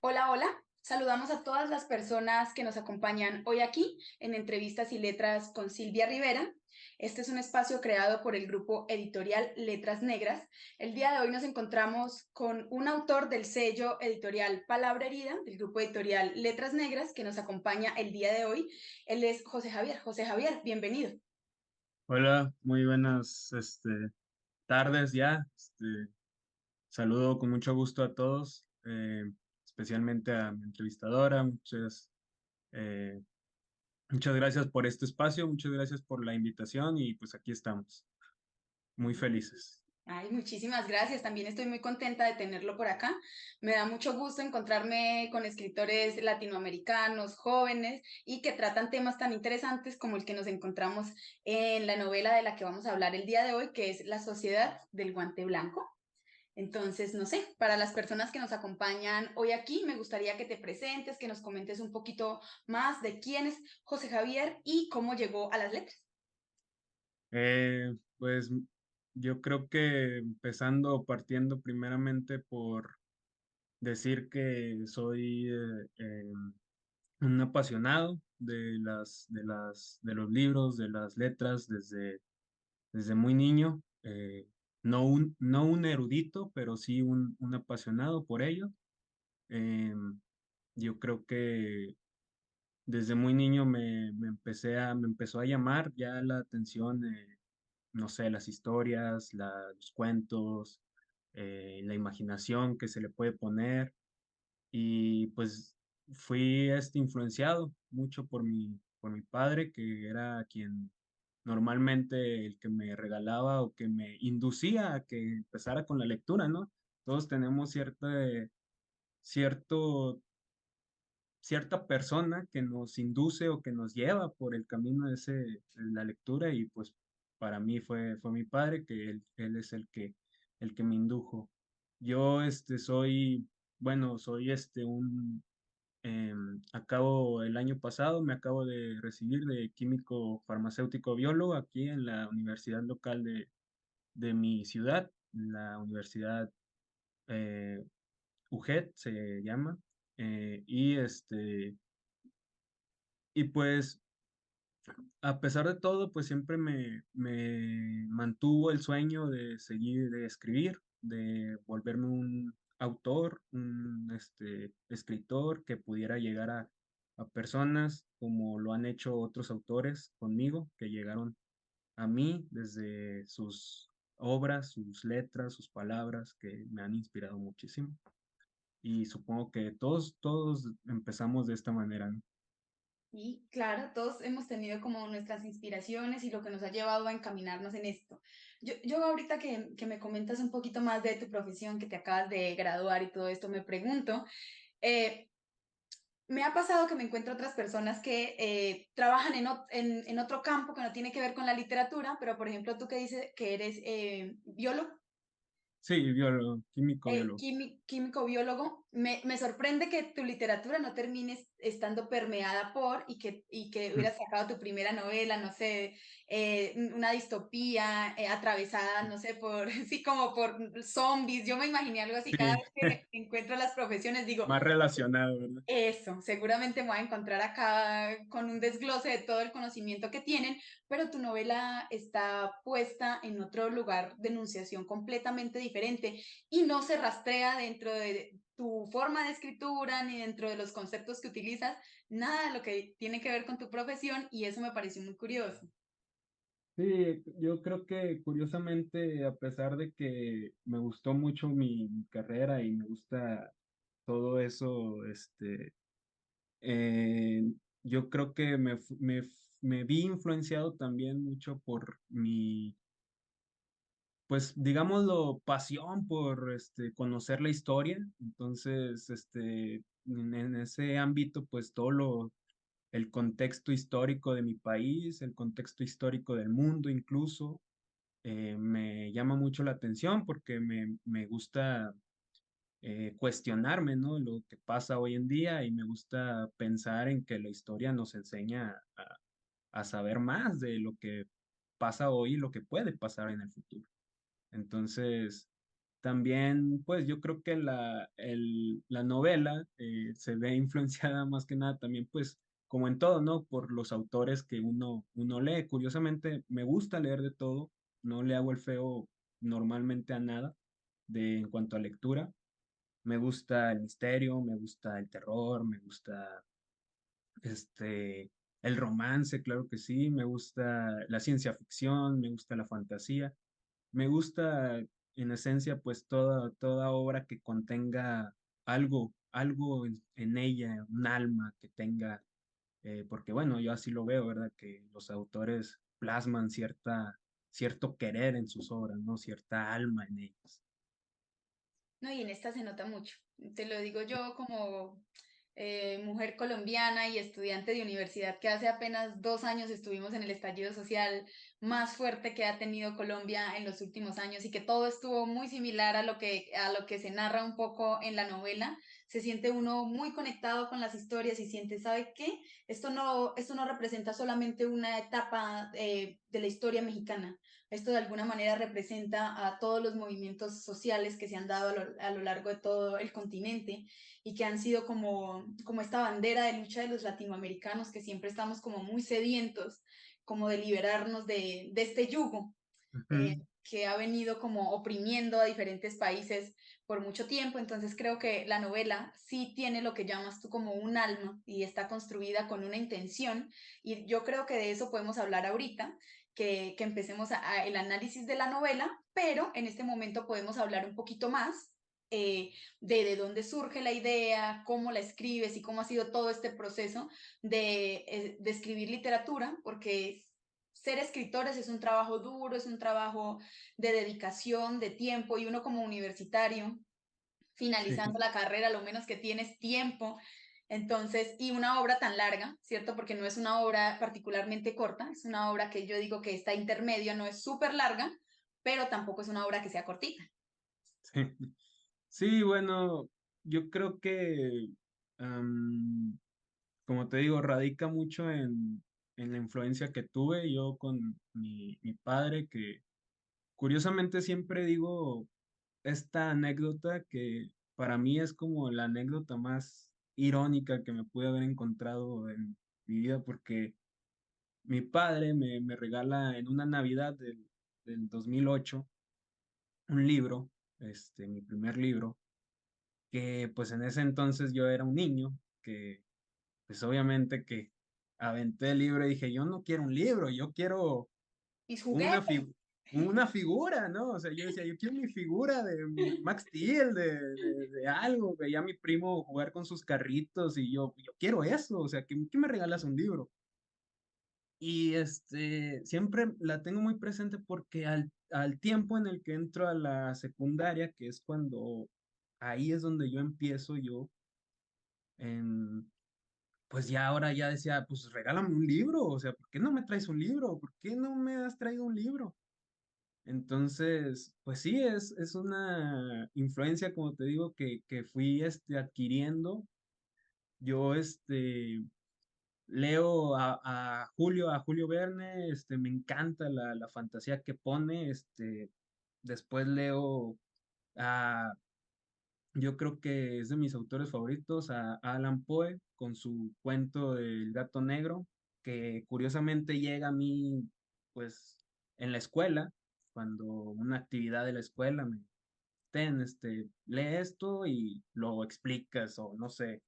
Hola, hola. Saludamos a todas las personas que nos acompañan hoy aquí en Entrevistas y Letras con Silvia Rivera. Este es un espacio creado por el grupo editorial Letras Negras. El día de hoy nos encontramos con un autor del sello editorial Palabra Herida, del grupo editorial Letras Negras, que nos acompaña el día de hoy. Él es José Javier. José Javier, bienvenido. Hola, muy buenas tardes ya. Saludo con mucho gusto a todos, especialmente a mi entrevistadora. Eh, muchas gracias por este espacio, muchas gracias por la invitación y pues aquí estamos, muy felices. Ay, muchísimas gracias. También estoy muy contenta de tenerlo por acá. Me da mucho gusto encontrarme con escritores latinoamericanos, jóvenes y que tratan temas tan interesantes como el que nos encontramos en la novela de la que vamos a hablar el día de hoy, que es La Sociedad del Guante Blanco. Entonces, no sé, para las personas que nos acompañan hoy aquí, me gustaría que te presentes, que nos comentes un poquito más de quién es José Javier y cómo llegó a las letras. Pues yo creo que partiendo primeramente por decir que soy un apasionado de los libros, de las letras, desde muy niño. No un erudito, pero sí un apasionado por ello. Em, yo creo que desde muy niño me empezó a llamar ya la atención, no sé, las historias, los cuentos, la imaginación que se le puede poner. Y pues fui influenciado mucho por mi padre, que era quien normalmente el que me regalaba o que me inducía a que empezara con la lectura, ¿no? Todos tenemos cierto, cierta persona que nos induce o que nos lleva por el camino de la lectura y pues para mí fue mi padre, que él es el que me indujo. Yo soy acabo el año pasado, me acabo de recibir de químico farmacéutico biólogo aquí en la universidad local de mi ciudad, la Universidad eh, UGED se llama. eh, y este, y pues a pesar de todo, pues siempre me mantuvo el sueño de seguir, de escribir, de volverme un autor, un escritor que pudiera llegar a personas como lo han hecho otros autores conmigo, que llegaron a mí desde sus obras, sus letras, sus palabras, que me han inspirado muchísimo. Y supongo que todos empezamos de esta manera, ¿no? Y claro, todos hemos tenido como nuestras inspiraciones y lo que nos ha llevado a encaminarnos en esto. Yo ahorita que me comentas un poquito más de tu profesión, que te acabas de graduar y todo esto, me pregunto, eh, me ha pasado que me encuentro otras personas que trabajan en otro campo que no tiene que ver con la literatura, pero por ejemplo tú que dices que eres biólogo, Sí, biólogo, químico biólogo. químico biólogo, me sorprende que tu literatura no termine estando permeada por y que hubieras sacado tu primera novela, no sé, una distopía atravesada, no sé, por, sí, como por zombies. Yo me imaginé algo así cada Sí, vez que encuentro las profesiones, digo, más relacionado, ¿verdad? eso, seguramente me voy a encontrar acá con un desglose de todo el conocimiento que tienen, pero tu novela está puesta en otro lugar de enunciación completamente diferente y no se rastrea dentro de tu forma de escritura ni dentro de los conceptos que utilizas, nada de lo que tiene que ver con tu profesión y eso me pareció muy curioso. Sí, yo creo que curiosamente, a pesar de que me gustó mucho mi carrera y me gusta todo eso, eh, yo creo que me vi influenciado también mucho por pues digámoslo, pasión por conocer la historia. Entonces, en ese ámbito, pues el contexto histórico de mi país, el contexto histórico del mundo incluso, me llama mucho la atención porque me gusta cuestionarme, ¿no? Lo que pasa hoy en día y me gusta pensar en que la historia nos enseña a saber más de lo que pasa hoy y lo que puede pasar en el futuro. Entonces, También, pues yo creo que la novela se ve influenciada más que nada también, pues como en todo, ¿no? Por los autores que uno lee. Curiosamente, me gusta leer de todo, no le hago el feo normalmente a nada en cuanto a lectura. Me gusta el misterio, me gusta el terror, me gusta este, el romance, claro que sí, me gusta la ciencia ficción, me gusta la fantasía. Me gusta, en esencia, pues toda obra que contenga algo en ella, un alma que tenga, porque bueno, yo así lo veo, ¿verdad? Que los autores plasman cierto querer en sus obras, ¿no? Cierta alma en ellas. No, y en esta se nota mucho. Te lo digo yo como mujer colombiana y estudiante de universidad que hace apenas 2 años estuvimos en el estallido social más fuerte que ha tenido Colombia en los últimos años y que todo estuvo muy similar a lo que se narra un poco en la novela. Se siente uno muy conectado con las historias y siente, ¿sabe qué? Esto no representa solamente una etapa de la historia mexicana. Esto de alguna manera representa a todos los movimientos sociales que se han dado a lo largo de todo el continente y que han sido como esta bandera de lucha de los latinoamericanos que siempre estamos como muy sedientos, como de liberarnos de este yugo Ujú. que ha venido como oprimiendo a diferentes países por mucho tiempo. Entonces creo que la novela sí tiene lo que llamas tú como un alma y está construida con una intención. Y yo creo que de eso podemos hablar ahorita, que empecemos el análisis de la novela, pero en este momento podemos hablar un poquito más de dónde surge la idea, cómo la escribes y cómo ha sido todo este proceso de escribir literatura, porque ser escritores es un trabajo duro, es un trabajo de dedicación, de tiempo, y uno como universitario, finalizando Sí, la carrera, lo menos que tienes tiempo. Entonces, y una obra tan larga, ¿cierto? Porque no es una obra particularmente corta, es una obra que yo digo que está intermedia, no es súper larga, pero tampoco es una obra que sea cortita. sí. Sí, bueno, yo creo que, am, como te digo, radica mucho en la influencia que tuve yo con mi padre, que curiosamente siempre digo esta anécdota que para mí es como la anécdota más irónica que me pude haber encontrado en mi vida, porque mi padre me regala en una Navidad del 2008 un libro, mi primer libro, que pues en ese entonces yo era un niño, que pues obviamente que aventé el libro y dije, yo no quiero un libro, yo quiero Mis una, juguetes. una figura, ¿no? O sea, yo decía, yo quiero mi figura de Max Steel, de algo, veía a mi primo jugar con sus carritos y yo quiero eso, o sea, ¿qué me regalas un libro? Y siempre la tengo muy presente porque al tiempo en el que entro a la secundaria, que es cuando ahí es donde yo empiezo yo, en, pues ya ahora ya decía, pues regálame un libro, o sea, ¿por qué no me traes un libro? ¿Por qué no me has traído un libro? Entonces, pues sí, es una influencia, como te digo, que fui adquiriendo. Yo leo a Julio Verne, me encanta la fantasía que pone. Después leo a, yo creo que es de mis autores favoritos, a Alan Poe, con su cuento del gato negro, que curiosamente llega a mí, pues, en la escuela, cuando una actividad de la escuela lee esto y lo explicas o no sé.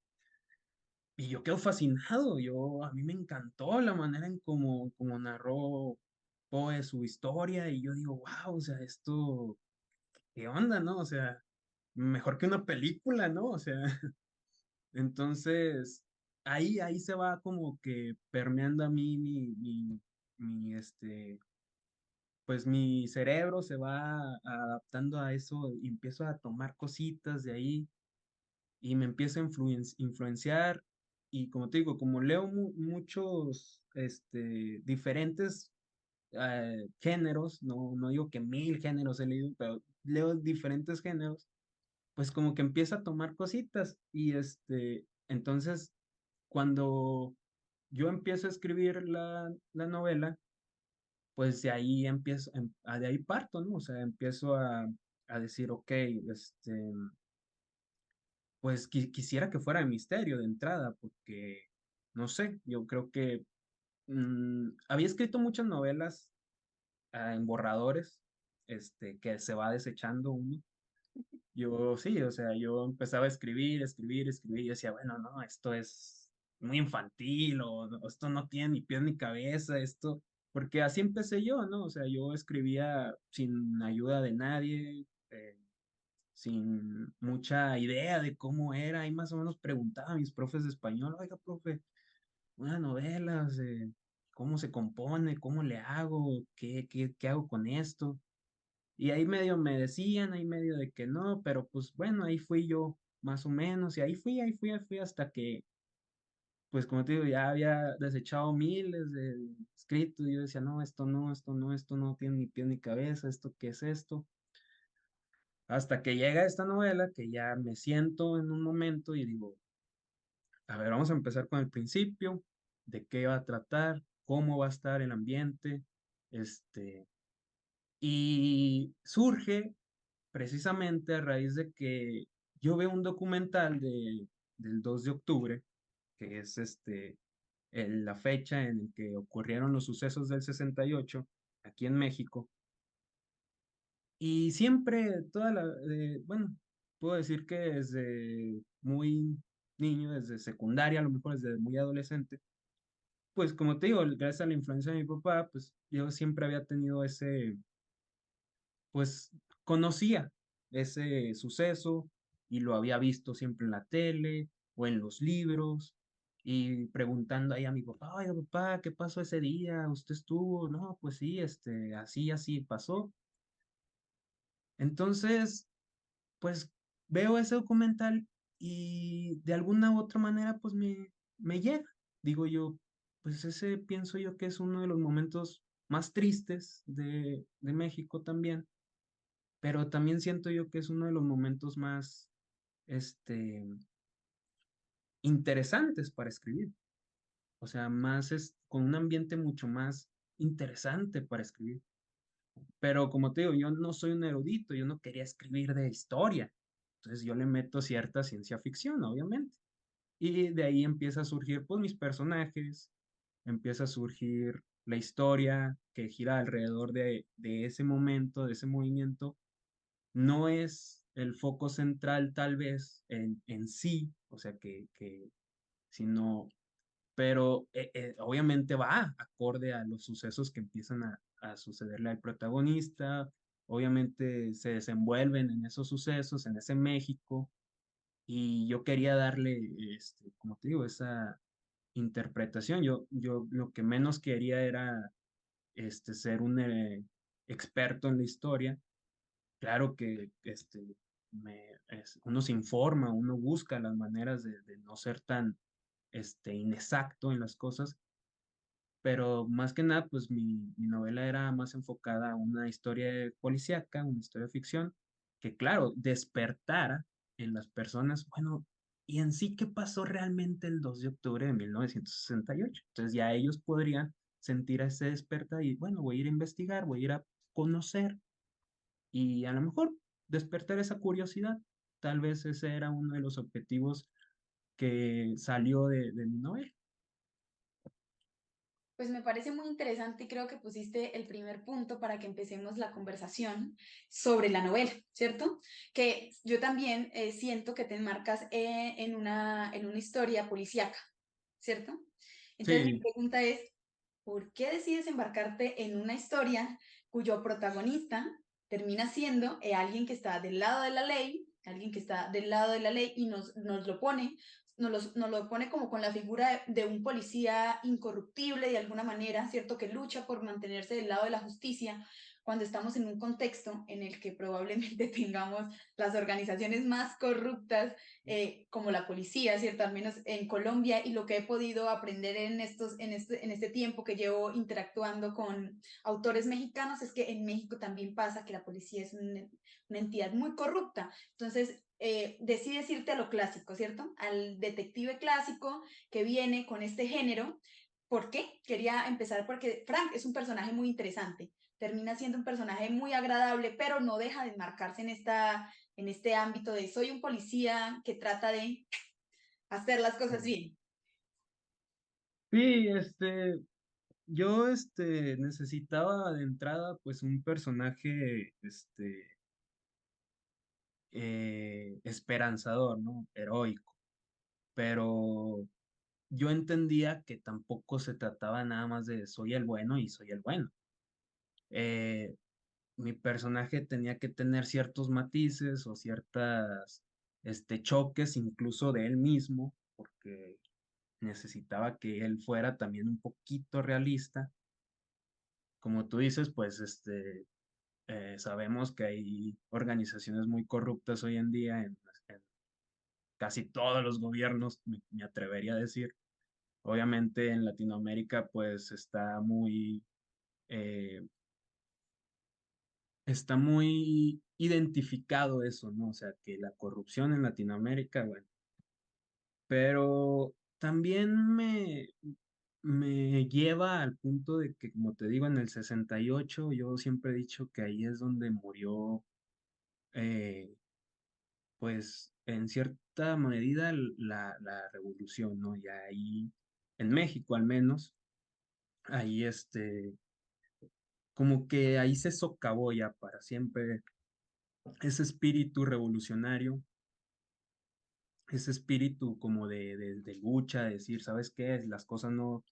Y yo quedo fascinado, a mí me encantó la manera en cómo narró Poe su historia y yo digo, wow, o sea, esto, ¿qué onda, no? O sea, mejor que una película, ¿no? O sea, entonces, ahí se va como que permeando a mí mi, pues mi cerebro se va adaptando a eso y empiezo a tomar cositas de ahí y me empieza a influenciar y como te digo, como leo muchos diferentes géneros, no digo que 1000 géneros he leído, pero leo diferentes géneros, pues como que empieza a tomar cositas y entonces cuando yo empiezo a escribir la novela, pues de ahí empiezo, de ahí parto, ¿no? O sea, empiezo a decir, ok, pues quisiera que fuera de misterio de entrada, porque, no sé, yo creo que había escrito muchas novelas en borradores, que se va desechando uno. Yo sí, o sea, yo empezaba a escribir, escribir, escribir, y yo decía, bueno, no, esto es muy infantil, o esto no tiene ni pies ni cabeza, esto, porque así empecé yo, ¿no? O sea, yo escribía sin ayuda de nadie, sin mucha idea de cómo era, y más o menos preguntaba a mis profes de español, oiga, profe, una novela, o sea, ¿cómo se compone? ¿Cómo le hago? ¿Qué hago con esto? Y ahí medio me decían, ahí medio de que no, pero pues bueno, ahí fui yo, más o menos, y ahí fui hasta que, pues como te digo, ya había desechado miles de escritos, y yo decía, no, esto no, esto no, esto no tiene ni pie ni cabeza, esto qué es esto. Hasta que llega esta novela, que ya me siento en un momento y digo, a ver, vamos a empezar con el principio, de qué va a tratar, cómo va a estar el ambiente, este, y surge precisamente a raíz de que yo veo un documental del 2 de octubre, que es la fecha en la que ocurrieron los sucesos del 68 aquí en México. Y siempre, bueno, puedo decir que desde muy niño, desde secundaria, a lo mejor desde muy adolescente, pues como te digo, gracias a la influencia de mi papá, pues yo siempre había tenido pues conocía ese suceso y lo había visto siempre en la tele o en los libros y preguntando ahí a mi papá, oiga papá, ¿qué pasó ese día? ¿Usted estuvo? No, pues sí, así pasó. Entonces, pues veo ese documental y de alguna u otra manera pues me llega. Digo yo, pues ese pienso yo que es uno de los momentos más tristes de México también, pero también siento yo que es uno de los momentos más, este, interesantes para escribir. O sea, con un ambiente mucho más interesante para escribir. Pero como te digo, yo no soy un erudito, yo no quería escribir de historia. Entonces yo le meto cierta ciencia ficción, obviamente. Y de ahí empieza a surgir, pues, mis personajes, empieza a surgir la historia que gira alrededor de ese momento, de ese movimiento. No es el foco central tal vez en sí, o sea, sino, pero obviamente va acorde a los sucesos que empiezan a sucederle al protagonista, obviamente se desenvuelven en esos sucesos, en ese México, y yo quería darle, como te digo, esa interpretación. Yo lo que menos quería era ser un experto en la historia. Claro que uno se informa, uno busca las maneras de no ser tan inexacto en las cosas, pero más que nada, pues mi novela era más enfocada a una historia policíaca, una historia de ficción, que claro, despertara en las personas, bueno, y en sí, ¿qué pasó realmente el 2 de octubre de 1968? Entonces ya ellos podrían sentir ese despertar y, bueno, voy a ir a investigar, voy a ir a conocer y a lo mejor despertar esa curiosidad. Tal vez ese era uno de los objetivos que salió de mi novela. Pues me parece muy interesante y creo que pusiste el primer punto para que empecemos la conversación sobre la novela, ¿cierto? Que yo también siento que te enmarcas en una historia policíaca, ¿cierto? Entonces mi Sí, pregunta es, ¿por qué decides embarcarte en una historia cuyo protagonista termina siendo alguien que está del lado de la ley, alguien que está del lado de la ley y nos lo pone, nos lo pone como con la figura de un policía incorruptible de alguna manera, ¿cierto? Que lucha por mantenerse del lado de la justicia cuando estamos en un contexto en el que probablemente tengamos las organizaciones más corruptas como la policía, ¿cierto? Al menos en Colombia y lo que he podido aprender en este tiempo que llevo interactuando con autores mexicanos es que en México también pasa que la policía es una entidad muy corrupta. Entonces, decides irte a lo clásico, ¿cierto? Al detective clásico que viene con este género. ¿Por qué? Quería empezar porque Frank es un personaje muy interesante. termina siendo un personaje muy agradable, pero no deja de enmarcarse en este ámbito de soy un policía que trata de hacer las cosas Sí. bien. Sí, yo, necesitaba de entrada, pues, un personaje, esperanzador, ¿no? Heroico. Pero yo entendía que tampoco se trataba nada más de soy el bueno y soy el bueno. Eh, Mi personaje tenía que tener ciertos matices o ciertas, choques incluso de él mismo, porque necesitaba que él fuera también un poquito realista. Como tú dices, pues, sabemos que hay organizaciones muy corruptas hoy en día en casi todos los gobiernos, me atrevería a decir. Obviamente en Latinoamérica pues eh, está muy identificado eso, ¿no? O sea, que la corrupción en Latinoamérica, bueno, pero también me lleva al punto de que, como te digo, en el 68 yo siempre he dicho que ahí es donde murió, eh, pues, en cierta medida la revolución, ¿no? Y ahí, en México al menos, ahí como que ahí se socavó ya para siempre ese espíritu revolucionario, ese espíritu como de lucha, de decir, ¿sabes qué? Las cosas no,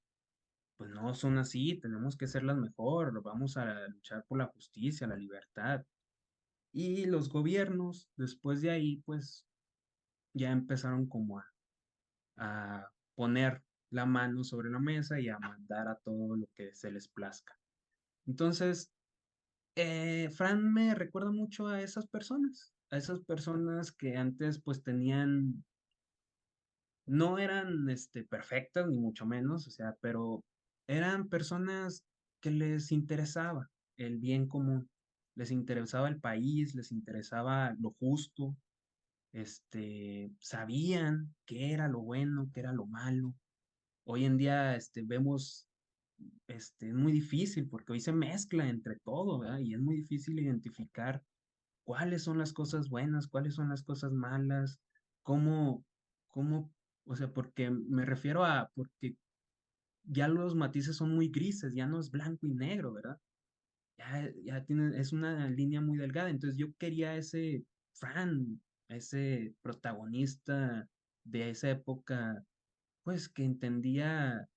pues no son así, tenemos que hacerlas mejor, vamos a luchar por la justicia, la libertad. Y los gobiernos, después de ahí, pues ya empezaron como a poner la mano sobre la mesa y a mandar a todo lo que se les plazca. Entonces, Fran me recuerda mucho a esas personas que antes pues tenían, no eran perfectas ni mucho menos, o sea, pero eran personas que les interesaba el bien común, les interesaba el país, les interesaba lo justo, sabían qué era lo bueno, qué era lo malo. Hoy en día vemos, es muy difícil porque hoy se mezcla entre todo, ¿verdad? Y es muy difícil identificar cuáles son las cosas buenas, cuáles son las cosas malas, cómo, cómo, o sea, porque me refiero a, porque ya los matices son muy grises, ya no es blanco y negro, ¿verdad? Ya tiene, es una línea muy delgada, entonces yo quería ese Fran, ese protagonista de esa época, pues que entendía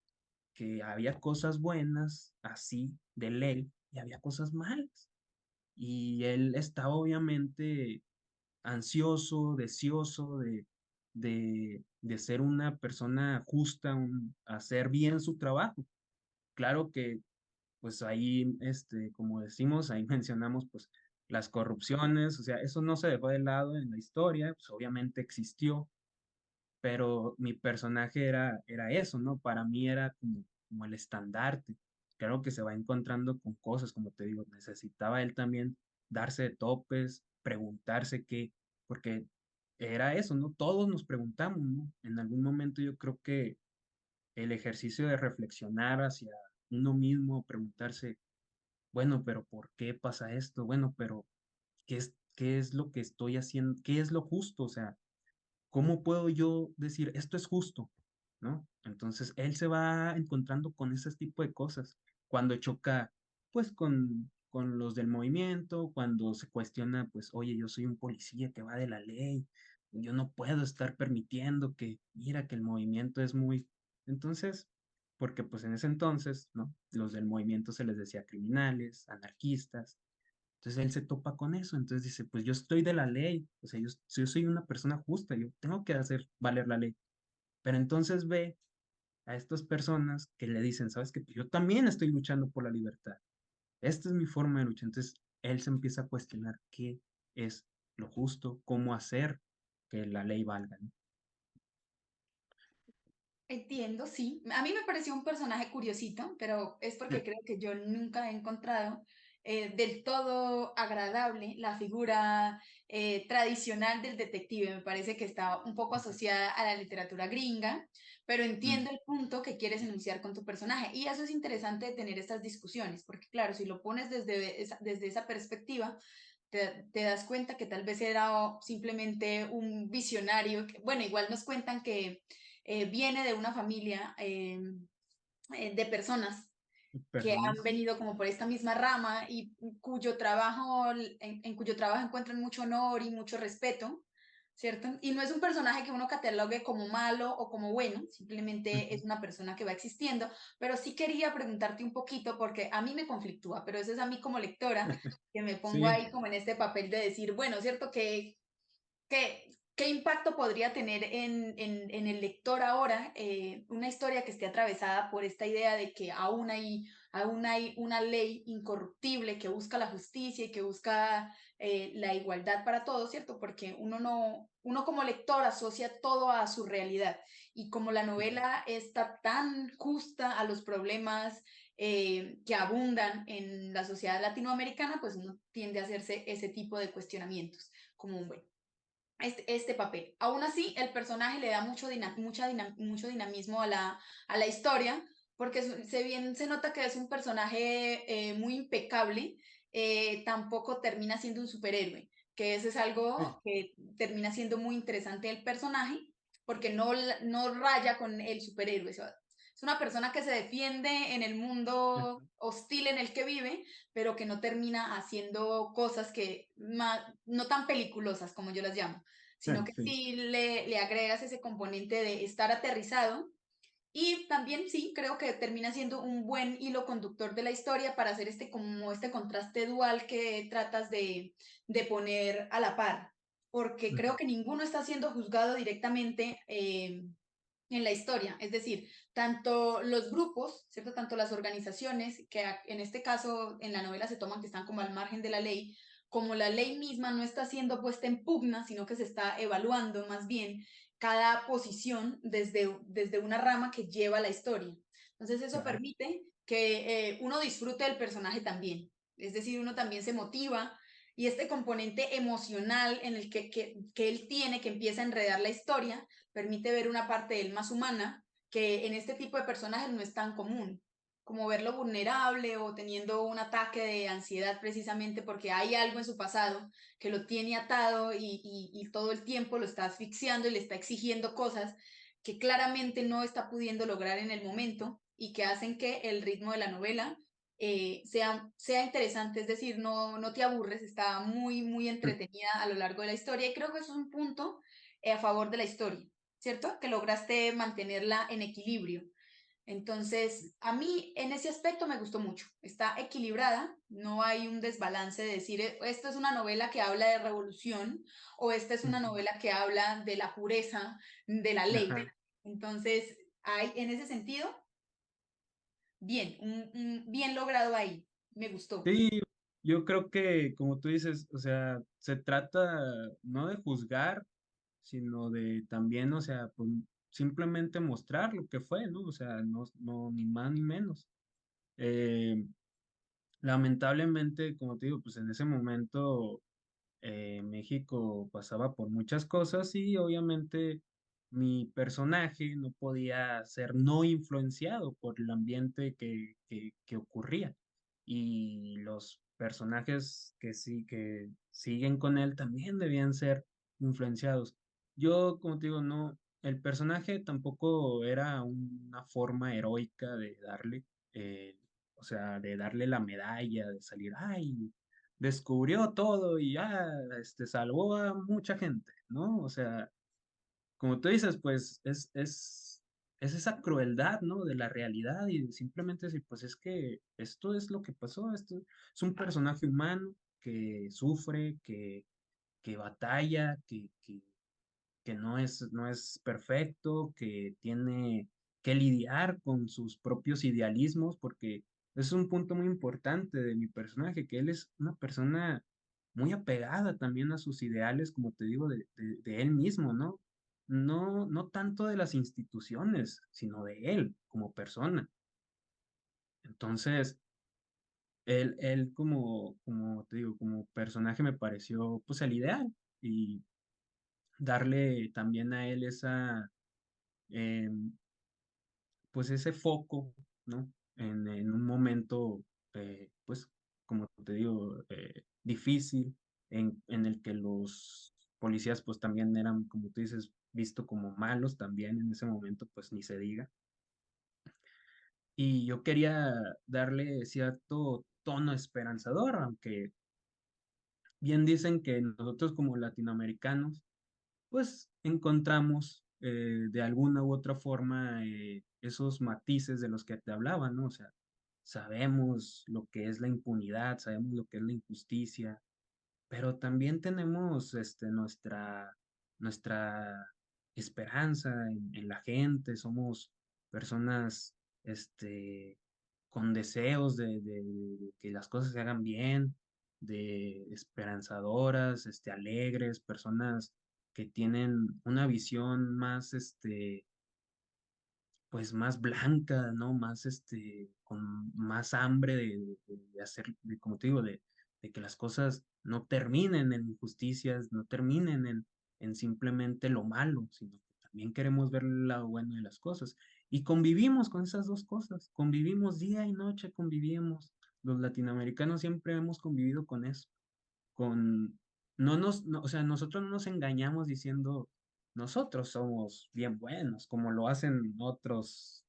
que había cosas buenas, así, de ley, y había cosas malas. Y él estaba obviamente ansioso, deseoso de ser una persona justa, hacer bien su trabajo. Claro que, pues ahí, como decimos, ahí mencionamos, pues, las corrupciones, o sea, eso no se dejó de lado en la historia, pues obviamente existió, pero mi personaje era eso, ¿no? Para mí era como el estandarte. Claro que se va encontrando con cosas, como te digo, necesitaba él también darse de topes, preguntarse qué, porque era eso, ¿no? Todos nos preguntamos, ¿no? En algún momento yo creo que el ejercicio de reflexionar hacia uno mismo, preguntarse, bueno, pero ¿por qué pasa esto? Bueno, pero qué es lo que estoy haciendo? ¿Qué es lo justo? O sea, ¿cómo puedo yo decir esto es justo? ¿No? Entonces él se va encontrando con ese tipo de cosas cuando choca pues con los del movimiento, cuando se cuestiona pues, oye, yo soy un policía que va de la ley, yo no puedo estar permitiendo que, mira que el movimiento es muy... Entonces, porque pues en ese entonces, ¿no? Los del movimiento se les decía criminales, anarquistas, entonces él se topa con eso, entonces dice, pues yo estoy de la ley, o sea, yo soy una persona justa, yo tengo que hacer valer la ley. Pero entonces ve a estas personas que le dicen, sabes que yo también estoy luchando por la libertad. Esta es mi forma de lucha. Entonces él se empieza a cuestionar qué es lo justo, cómo hacer que la ley valga, ¿no? Entiendo, sí. A mí me pareció un personaje curiosito, pero es porque creo que yo nunca he encontrado del todo agradable la figura tradicional del detective. Me parece que está un poco asociada a la literatura gringa, pero Mm, entiendo el punto que quieres enunciar con tu personaje. Y eso es interesante de tener estas discusiones, porque claro, si lo pones desde esa perspectiva, te das cuenta que tal vez era simplemente un visionario. Bueno, igual nos cuentan que viene de una familia de personas que han personas. venido como por esta misma rama y cuyo trabajo, en cuyo trabajo encuentran mucho honor y mucho respeto, ¿cierto? Y no es un personaje que uno catalogue como malo o como bueno, simplemente Ujú. es una persona que va existiendo, pero sí quería preguntarte un poquito porque a mí me conflictúa, pero eso es a mí como lectora, que me pongo Sí, ahí como en este papel de decir, bueno, ¿cierto? ¿Qué impacto podría tener en el lector ahora una historia que esté atravesada por esta idea de que aún hay una ley incorruptible que busca la justicia y que busca la igualdad para todos, ¿cierto? Porque uno no, uno como lector asocia todo a su realidad y como la ujú, novela está tan justa a los problemas que abundan en la sociedad latinoamericana, pues uno tiende a hacerse ese tipo de cuestionamientos, como un bueno este papel. Aún así, el personaje le da mucho dinamismo a la historia, porque se nota que es un personaje muy impecable, tampoco termina siendo un superhéroe, que eso es sí, algo que termina siendo muy interesante del personaje, porque no raya con el superhéroe. O sea, es una persona que se defiende en el mundo ujú, hostil en el que vive, pero que no termina haciendo cosas que no tan peliculosas como yo las llamo, sino que sí, sí le agregas ese componente de estar aterrizado y también sí, creo que termina siendo un buen hilo conductor de la historia para hacer como este contraste dual que tratas de poner a la par, porque ujú, creo que ninguno está siendo juzgado directamente en la historia, es decir, tanto los grupos, ¿cierto? Tanto las organizaciones, que en este caso en la novela se toman que están como al margen de la ley, como la ley misma no está siendo puesta en pugna, sino que se está evaluando más bien cada posición desde una rama que lleva la historia. Entonces eso claro. permite que uno disfrute del personaje también, es decir, uno también se motiva y este componente emocional en el que él tiene, que empieza a enredar la historia, permite ver una parte de él más humana que en este tipo de personajes no es tan común, como verlo vulnerable o teniendo un ataque de ansiedad precisamente porque hay algo en su pasado que lo tiene atado y todo el tiempo lo está asfixiando y le está exigiendo cosas que claramente no está pudiendo lograr en el momento y que hacen que el ritmo de la novela sea interesante, es decir, no te aburres, está muy entretenida a lo largo de la historia y creo que eso es un punto a favor de la historia, ¿cierto? Que lograste mantenerla en equilibrio. Entonces, a mí en ese aspecto me gustó mucho. Está equilibrada, no hay un desbalance de decir, esta es una novela que habla de revolución o esta es una Ujú, novela que habla de la pureza de la ley. ajá. Entonces, hay en ese sentido, bien, bien logrado ahí. Me gustó. Sí, yo creo que, como tú dices, o sea, se trata no de juzgar, sino de también, o sea, pues simplemente mostrar lo que fue, ¿no? O sea, no ni más ni menos. Eh, Lamentablemente, como te digo, pues en ese momento México pasaba por muchas cosas y obviamente mi personaje no podía ser no influenciado por el ambiente que ocurría. Y los personajes que sí, que siguen con él también debían ser influenciados. Yo, como te digo, no, el personaje tampoco era una forma heroica de darle, eh, o sea, de darle la medalla, de salir, ay, descubrió todo y ya, salvó a mucha gente, ¿no? O sea, como tú dices, pues es esa crueldad, ¿no? De la realidad y de simplemente decir, pues es que esto es lo que pasó, esto es un personaje humano que sufre, que batalla, que no es perfecto, que tiene que lidiar con sus propios idealismos, porque es un punto muy importante de mi personaje, que él es una persona muy apegada también a sus ideales, como te digo, de él mismo, ¿no? No tanto de las instituciones, sino de él como persona. Entonces, él como te digo, como personaje me pareció pues el ideal y darle también a él esa, em, pues ese foco, ¿no? En un momento, pues, como te digo, difícil, en el que los policías, pues, también eran, como tú dices, visto como malos también en ese momento, pues, ni se diga. Y yo quería darle cierto tono esperanzador, aunque bien dicen que nosotros como latinoamericanos, pues encontramos de alguna u otra forma esos matices de los que te hablaba, ¿no? O sea, sabemos lo que es la impunidad, sabemos lo que es la injusticia, pero también tenemos nuestra esperanza en la gente, somos personas con deseos de que las cosas se hagan bien, de esperanzadoras, alegres, personas que tienen una visión más, pues más blanca, ¿no? Más, con más hambre de hacer, como te digo, de que las cosas no terminen en injusticias, no terminen en simplemente lo malo, sino que también queremos ver el lado bueno de las cosas. Y convivimos con esas dos cosas, convivimos día y noche, convivimos. Los latinoamericanos siempre hemos convivido con eso, con, o sea, nosotros no nos engañamos diciendo, nosotros somos bien buenos, como lo hacen otros,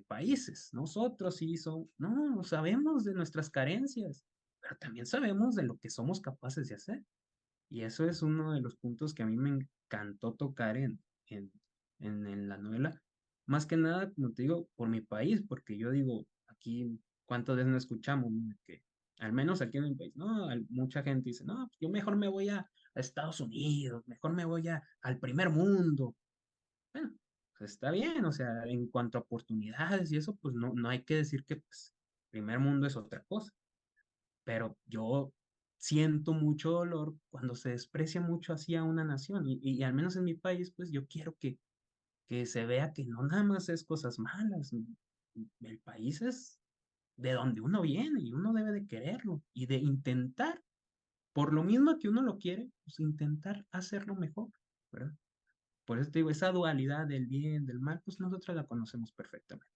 países. Nosotros sí somos, no, sabemos de nuestras carencias, pero también sabemos de lo que somos capaces de hacer. Y eso es uno de los puntos que a mí me encantó tocar en, en la novela. Más que nada, como te digo, por mi país, porque yo digo, aquí, ¿cuántas veces no escuchamos, ¿no? De que, al menos aquí en mi país, ¿no? Mucha gente dice, no, pues yo mejor me voy a Estados Unidos, mejor me voy al primer mundo. Bueno, pues está bien, o sea, en cuanto a oportunidades y eso, pues no hay que decir que, pues, primer mundo es otra cosa, pero yo siento mucho dolor cuando se desprecia mucho así a una nación y al menos en mi país, pues yo quiero que se vea que no nada más es cosas malas, el país es de donde uno viene y uno debe de quererlo y de intentar, por lo mismo que uno lo quiere, pues intentar hacerlo mejor, ¿verdad? Por eso te digo, esa dualidad del bien, del mal, pues nosotros la conocemos perfectamente.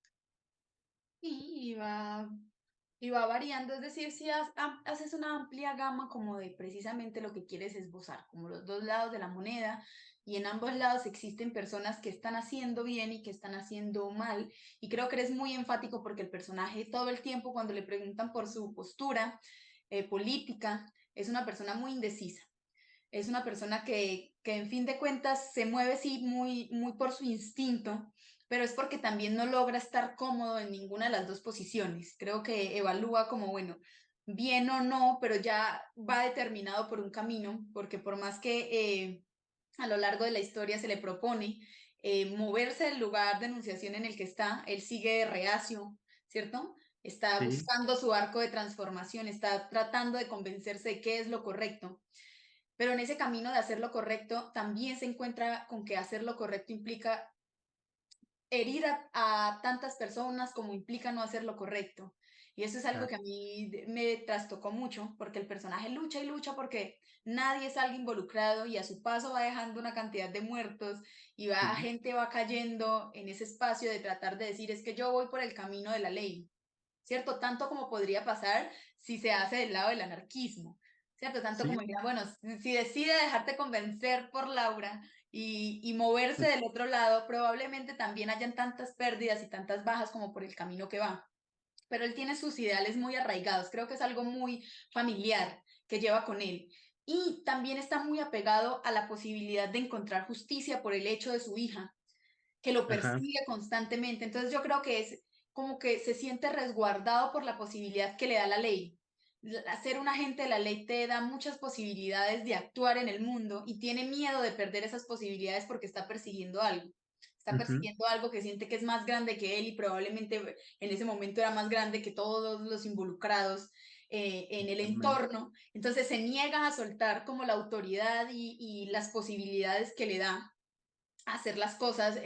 Y va variando, es decir, si haces una amplia gama como de precisamente lo que quieres esbozar, como los dos lados de la moneda, y en ambos lados existen personas que están haciendo bien y que están haciendo mal, y creo que eres muy enfático porque el personaje todo el tiempo cuando le preguntan por su postura política, es una persona muy indecisa. Es una persona que en fin de cuentas se mueve sí muy, muy por su instinto, pero es porque también no logra estar cómodo en ninguna de las dos posiciones. Creo que evalúa como, bueno, bien o no, pero ya va determinado por un camino, porque por más que a lo largo de la historia se le propone moverse del lugar de enunciación en el que está, él sigue reacio, ¿cierto? Está Sí, buscando su arco de transformación, está tratando de convencerse de qué es lo correcto, pero en ese camino de hacer lo correcto también se encuentra con que hacer lo correcto implica herir a tantas personas como implica no hacer lo correcto. Y eso es algo que a exacto. mí me trastocó mucho, porque el personaje lucha y lucha porque nadie salga involucrado y a su paso va dejando una cantidad de muertos y Sí, gente va cayendo en ese espacio de tratar de decir es que yo voy por el camino de la ley, ¿cierto? Tanto como podría pasar si se hace del lado del anarquismo, ¿cierto? Tanto como sí, diría, bueno, si decide dejarte convencer por Laura y moverse del otro lado, probablemente también hayan tantas pérdidas y tantas bajas como por el camino que va. Pero él tiene sus ideales muy arraigados, creo que es algo muy familiar que lleva con él. Y también está muy apegado a la posibilidad de encontrar justicia por el hecho de su hija, que lo ajá, persigue constantemente. Entonces yo creo que es como que se siente resguardado por la posibilidad que le da la ley. Ser un agente de la ley te da muchas posibilidades de actuar en el mundo y tiene miedo de perder esas posibilidades porque está persiguiendo algo. Está ujú, persiguiendo algo que siente que es más grande que él y probablemente en ese momento era más grande que todos los involucrados en el totalmente. entorno. Entonces se niega a soltar como la autoridad y las posibilidades que le da a hacer las cosas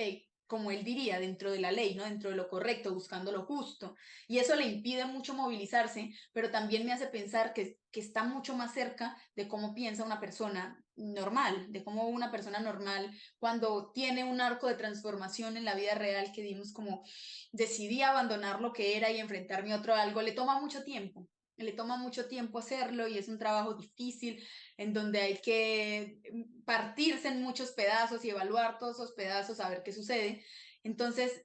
como él diría, dentro de la ley, ¿no? Dentro de lo correcto, buscando lo justo. Y eso le impide mucho movilizarse, pero también me hace pensar que está mucho más cerca de cómo piensa una persona normal, de cómo una persona normal, cuando tiene un arco de transformación en la vida real, que dimos como decidí abandonar lo que era y enfrentarme a otro algo, le toma mucho tiempo. Le toma mucho tiempo hacerlo y es un trabajo difícil en donde hay que partirse en muchos pedazos y evaluar todos esos pedazos a ver qué sucede. Entonces,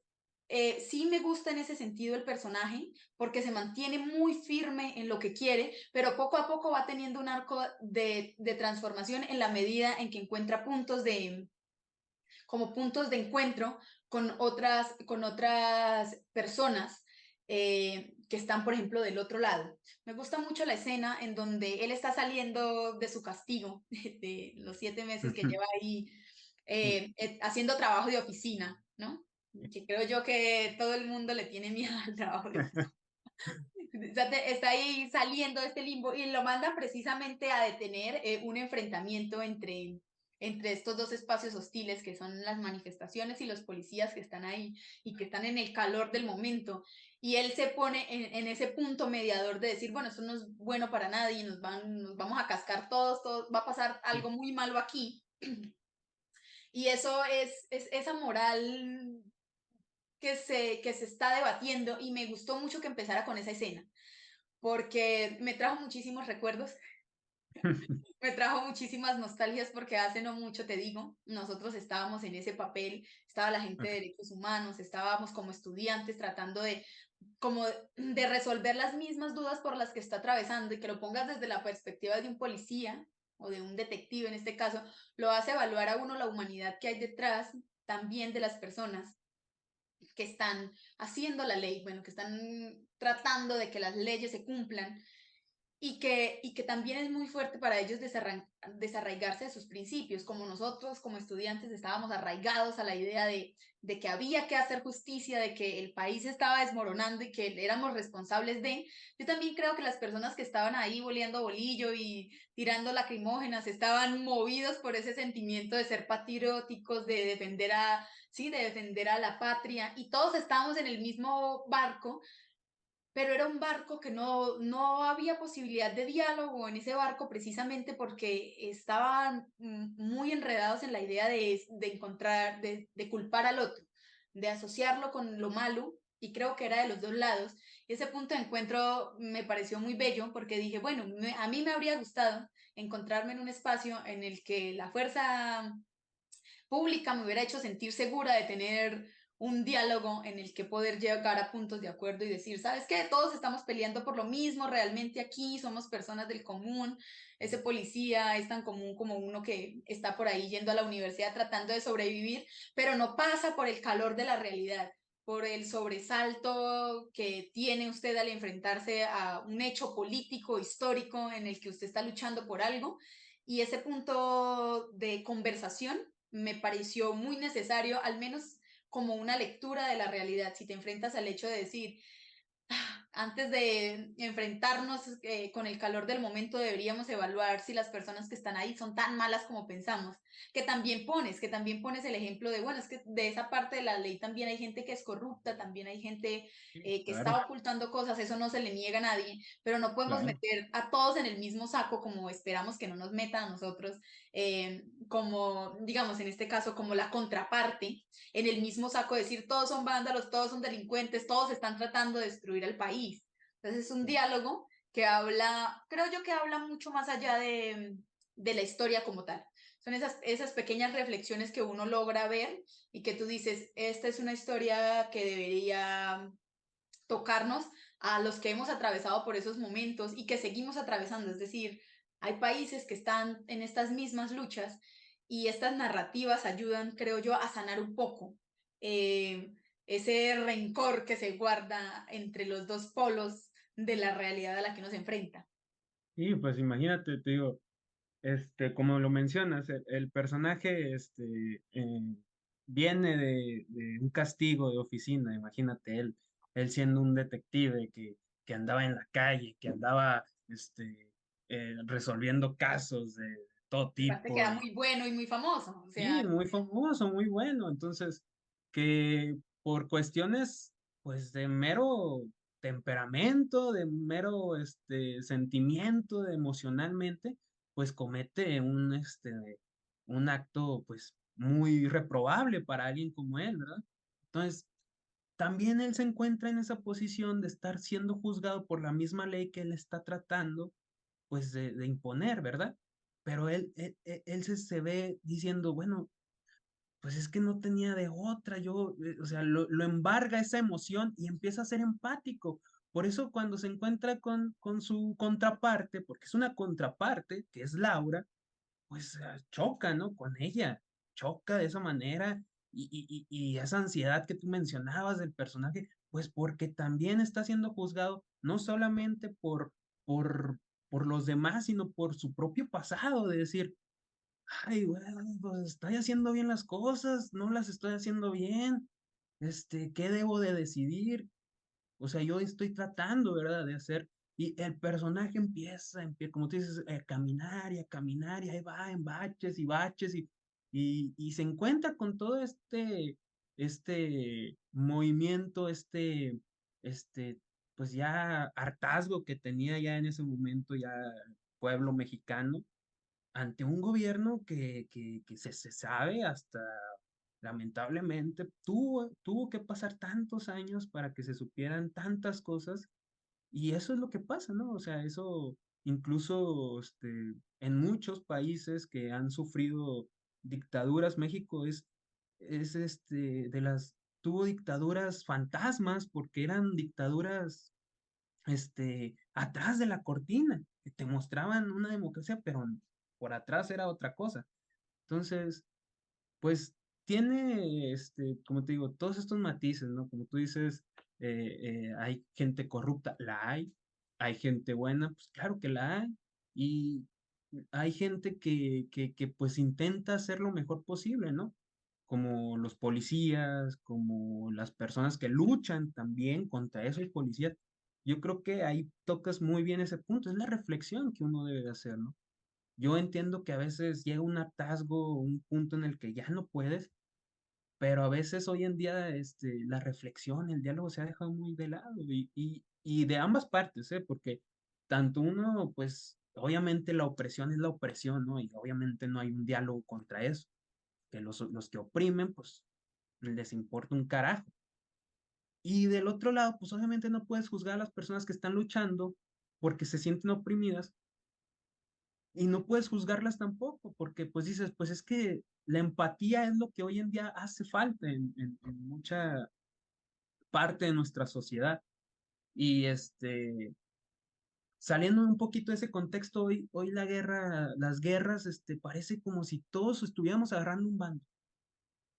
sí me gusta en ese sentido el personaje porque se mantiene muy firme en lo que quiere, pero poco a poco va teniendo un arco de transformación en la medida en que encuentra puntos como puntos de encuentro con otras personas que están, por ejemplo, del otro lado. Me gusta mucho la escena en donde él está saliendo de su castigo, de los 7 meses que lleva ahí haciendo trabajo de oficina, ¿no? Que creo yo que todo el mundo le tiene miedo al trabajo de oficina. Está ahí saliendo de este limbo y lo mandan precisamente a detener un enfrentamiento entre estos dos espacios hostiles que son las manifestaciones y los policías que están ahí y que están en el calor del momento. Y él se pone en ese punto mediador de decir, bueno, esto no es bueno para nadie, nos vamos a cascar todos, va a pasar algo muy malo aquí. Y eso es esa moral que se está debatiendo y me gustó mucho que empezara con esa escena porque me trajo muchísimos recuerdos, me trajo muchísimas nostalgias porque hace no mucho, te digo, nosotros estábamos en ese papel, estaba la gente de derechos humanos, estábamos como estudiantes tratando de como de resolver las mismas dudas por las que está atravesando y que lo pongas desde la perspectiva de un policía o de un detective en este caso, lo hace evaluar a uno la humanidad que hay detrás también de las personas que están haciendo la ley, bueno, que están tratando de que las leyes se cumplan y que también es muy fuerte para ellos desarraigarse de sus principios, como nosotros como estudiantes estábamos arraigados a la idea de que había que hacer justicia, de que el país estaba desmoronando y que éramos responsables de. Yo también creo que las personas que estaban ahí boleando bolillo y tirando lacrimógenas estaban movidos por ese sentimiento de ser patrióticos, de defender a, sí, de defender a la patria y todos estábamos en el mismo barco pero era un barco que no había posibilidad de diálogo en ese barco precisamente porque estaban muy enredados en la idea de encontrar, de culpar al otro, de asociarlo con lo malo, y creo que era de los dos lados. Ese punto de encuentro me pareció muy bello porque dije, bueno, a mí me habría gustado encontrarme en un espacio en el que la fuerza pública me hubiera hecho sentir segura de tener un diálogo en el que poder llegar a puntos de acuerdo y decir, ¿sabes qué? Todos estamos peleando por lo mismo, realmente aquí somos personas del común, ese policía es tan común como uno que está por ahí yendo a la universidad tratando de sobrevivir, pero no pasa por el calor de la realidad, por el sobresalto que tiene usted al enfrentarse a un hecho político, histórico, en el que usted está luchando por algo. Y ese punto de conversación me pareció muy necesario, al menos como una lectura de la realidad. Si te enfrentas al hecho de decir, antes de enfrentarnos con el calor del momento, deberíamos evaluar si las personas que están ahí son tan malas como pensamos. Que también pones el ejemplo de, bueno, es que de esa parte de la ley también hay gente que es corrupta, también hay gente Sí, que está claro, ocultando cosas, eso no se le niega a nadie, pero no podemos claro. meter a todos en el mismo saco como esperamos que no nos metan a nosotros, como, digamos, en este caso, como la contraparte en el mismo saco, decir todos son vándalos, todos son delincuentes, todos están tratando de destruir al país. Entonces es un diálogo que habla, creo yo que habla mucho más allá de la historia como tal. Son esas pequeñas reflexiones que uno logra ver y que tú dices, esta es una historia que debería tocarnos a los que hemos atravesado por esos momentos y que seguimos atravesando. Es decir, hay países que están en estas mismas luchas y estas narrativas ayudan, creo yo, a sanar un poco ese rencor que se guarda entre los dos polos de la realidad a la que nos enfrenta. Y pues imagínate, te digo, como lo mencionas, el personaje, viene de un castigo de oficina, imagínate él siendo un detective que andaba en la calle, que andaba, resolviendo casos de todo Aparte que tipo, era muy bueno y muy famoso, o y sea, muy famoso, muy bueno, entonces, que por cuestiones, pues, de mero temperamento, de mero, sentimiento, de emocionalmente, pues, comete un acto, pues, muy reprobable para alguien como él, ¿verdad? Entonces, también él se encuentra en esa posición de estar siendo juzgado por la misma ley que él está tratando, pues, de imponer, ¿verdad? Pero él se ve diciendo, bueno, pues es que no tenía de otra, yo, o sea, lo embarga esa emoción y empieza a ser empático. Por eso cuando se encuentra con su contraparte, porque es una contraparte, que es Laura, pues choca, ¿no? Con ella, choca de esa manera y esa ansiedad que tú mencionabas del personaje, pues porque también está siendo juzgado no solamente por, por los demás, sino por su propio pasado, de decir, ay, güey, pues estoy haciendo bien las cosas, no las estoy haciendo bien, ¿qué debo de decidir? O sea, yo estoy tratando, ¿verdad?, de hacer, y el personaje empieza, como tú dices, a caminar, y ahí va en baches y baches, y se encuentra con todo este movimiento, este, pues ya hartazgo que tenía ya en ese momento ya el pueblo mexicano, ante un gobierno que se sabe hasta, lamentablemente, tuvo que pasar tantos años para que se supieran tantas cosas, y eso es lo que pasa, ¿no? O sea, eso incluso en muchos países que han sufrido dictaduras, México tuvo dictaduras fantasmas porque eran dictaduras atrás de la cortina, que te mostraban una democracia, pero por atrás era otra cosa. Entonces, pues tiene, como te digo, todos estos matices, ¿no? Como tú dices, hay gente corrupta, la hay gente buena, pues claro que la hay, y hay gente que pues intenta hacer lo mejor posible, ¿no? Como los policías, como las personas que luchan también contra esos policías. Yo creo que ahí tocas muy bien ese punto, es la reflexión que uno debe de hacer, ¿no? Yo entiendo que a veces llega un hartazgo, un punto en el que ya no puedes, pero a veces hoy en día la reflexión, el diálogo se ha dejado muy de lado y de ambas partes, ¿eh? Porque tanto uno, pues obviamente la opresión es la opresión, ¿no? Y obviamente no hay un diálogo contra eso, que los que oprimen, pues les importa un carajo. Y del otro lado, pues obviamente no puedes juzgar a las personas que están luchando porque se sienten oprimidas y no puedes juzgarlas tampoco, porque pues dices, pues es que la empatía es lo que hoy en día hace falta en mucha parte de nuestra sociedad. Y saliendo un poquito de ese contexto, hoy las guerras, parece como si todos estuviéramos agarrando un bando.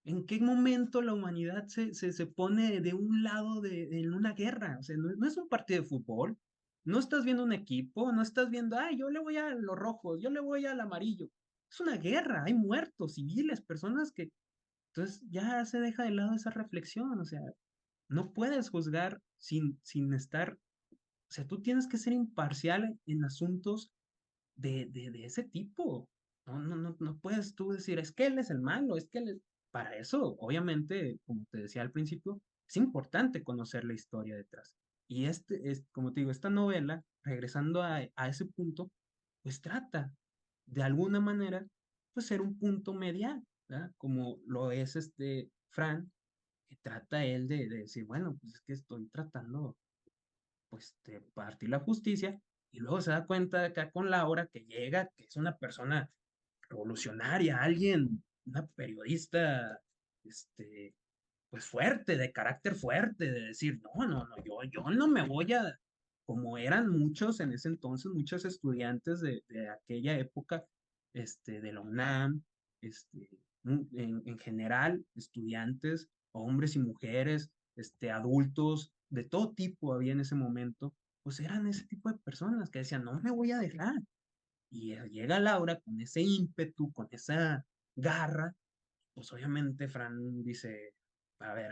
¿En qué momento la humanidad se pone de un lado en una guerra? O sea, no es un partido de fútbol, no estás viendo un equipo, no estás viendo, ay, yo le voy a los rojos, yo le voy al amarillo. Es una guerra, hay muertos, civiles, personas que... Entonces ya se deja de lado esa reflexión, o sea, no puedes juzgar sin estar, o sea, tú tienes que ser imparcial en asuntos de ese tipo. No puedes tú decir, es que él es el malo, es que él es... Para eso, obviamente, como te decía al principio, es importante conocer la historia detrás. Y como te digo, esta novela, regresando a ese punto, pues trata de alguna manera, pues ser un punto medial, ¿verdad? Como lo es Fran, que trata él de decir, bueno, pues es que estoy tratando pues de partir la justicia, y luego se da cuenta de acá con Laura que llega, que es una persona revolucionaria, alguien, una periodista, pues fuerte, de carácter fuerte, de decir, no, yo no me voy a, como eran muchos en ese entonces, muchos estudiantes de aquella época, de la UNAM, en general, estudiantes, hombres y mujeres, adultos, de todo tipo había en ese momento, pues eran ese tipo de personas que decían, no me voy a dejar. Y llega Laura con ese ímpetu, con esa garra, pues obviamente Fran dice, a ver,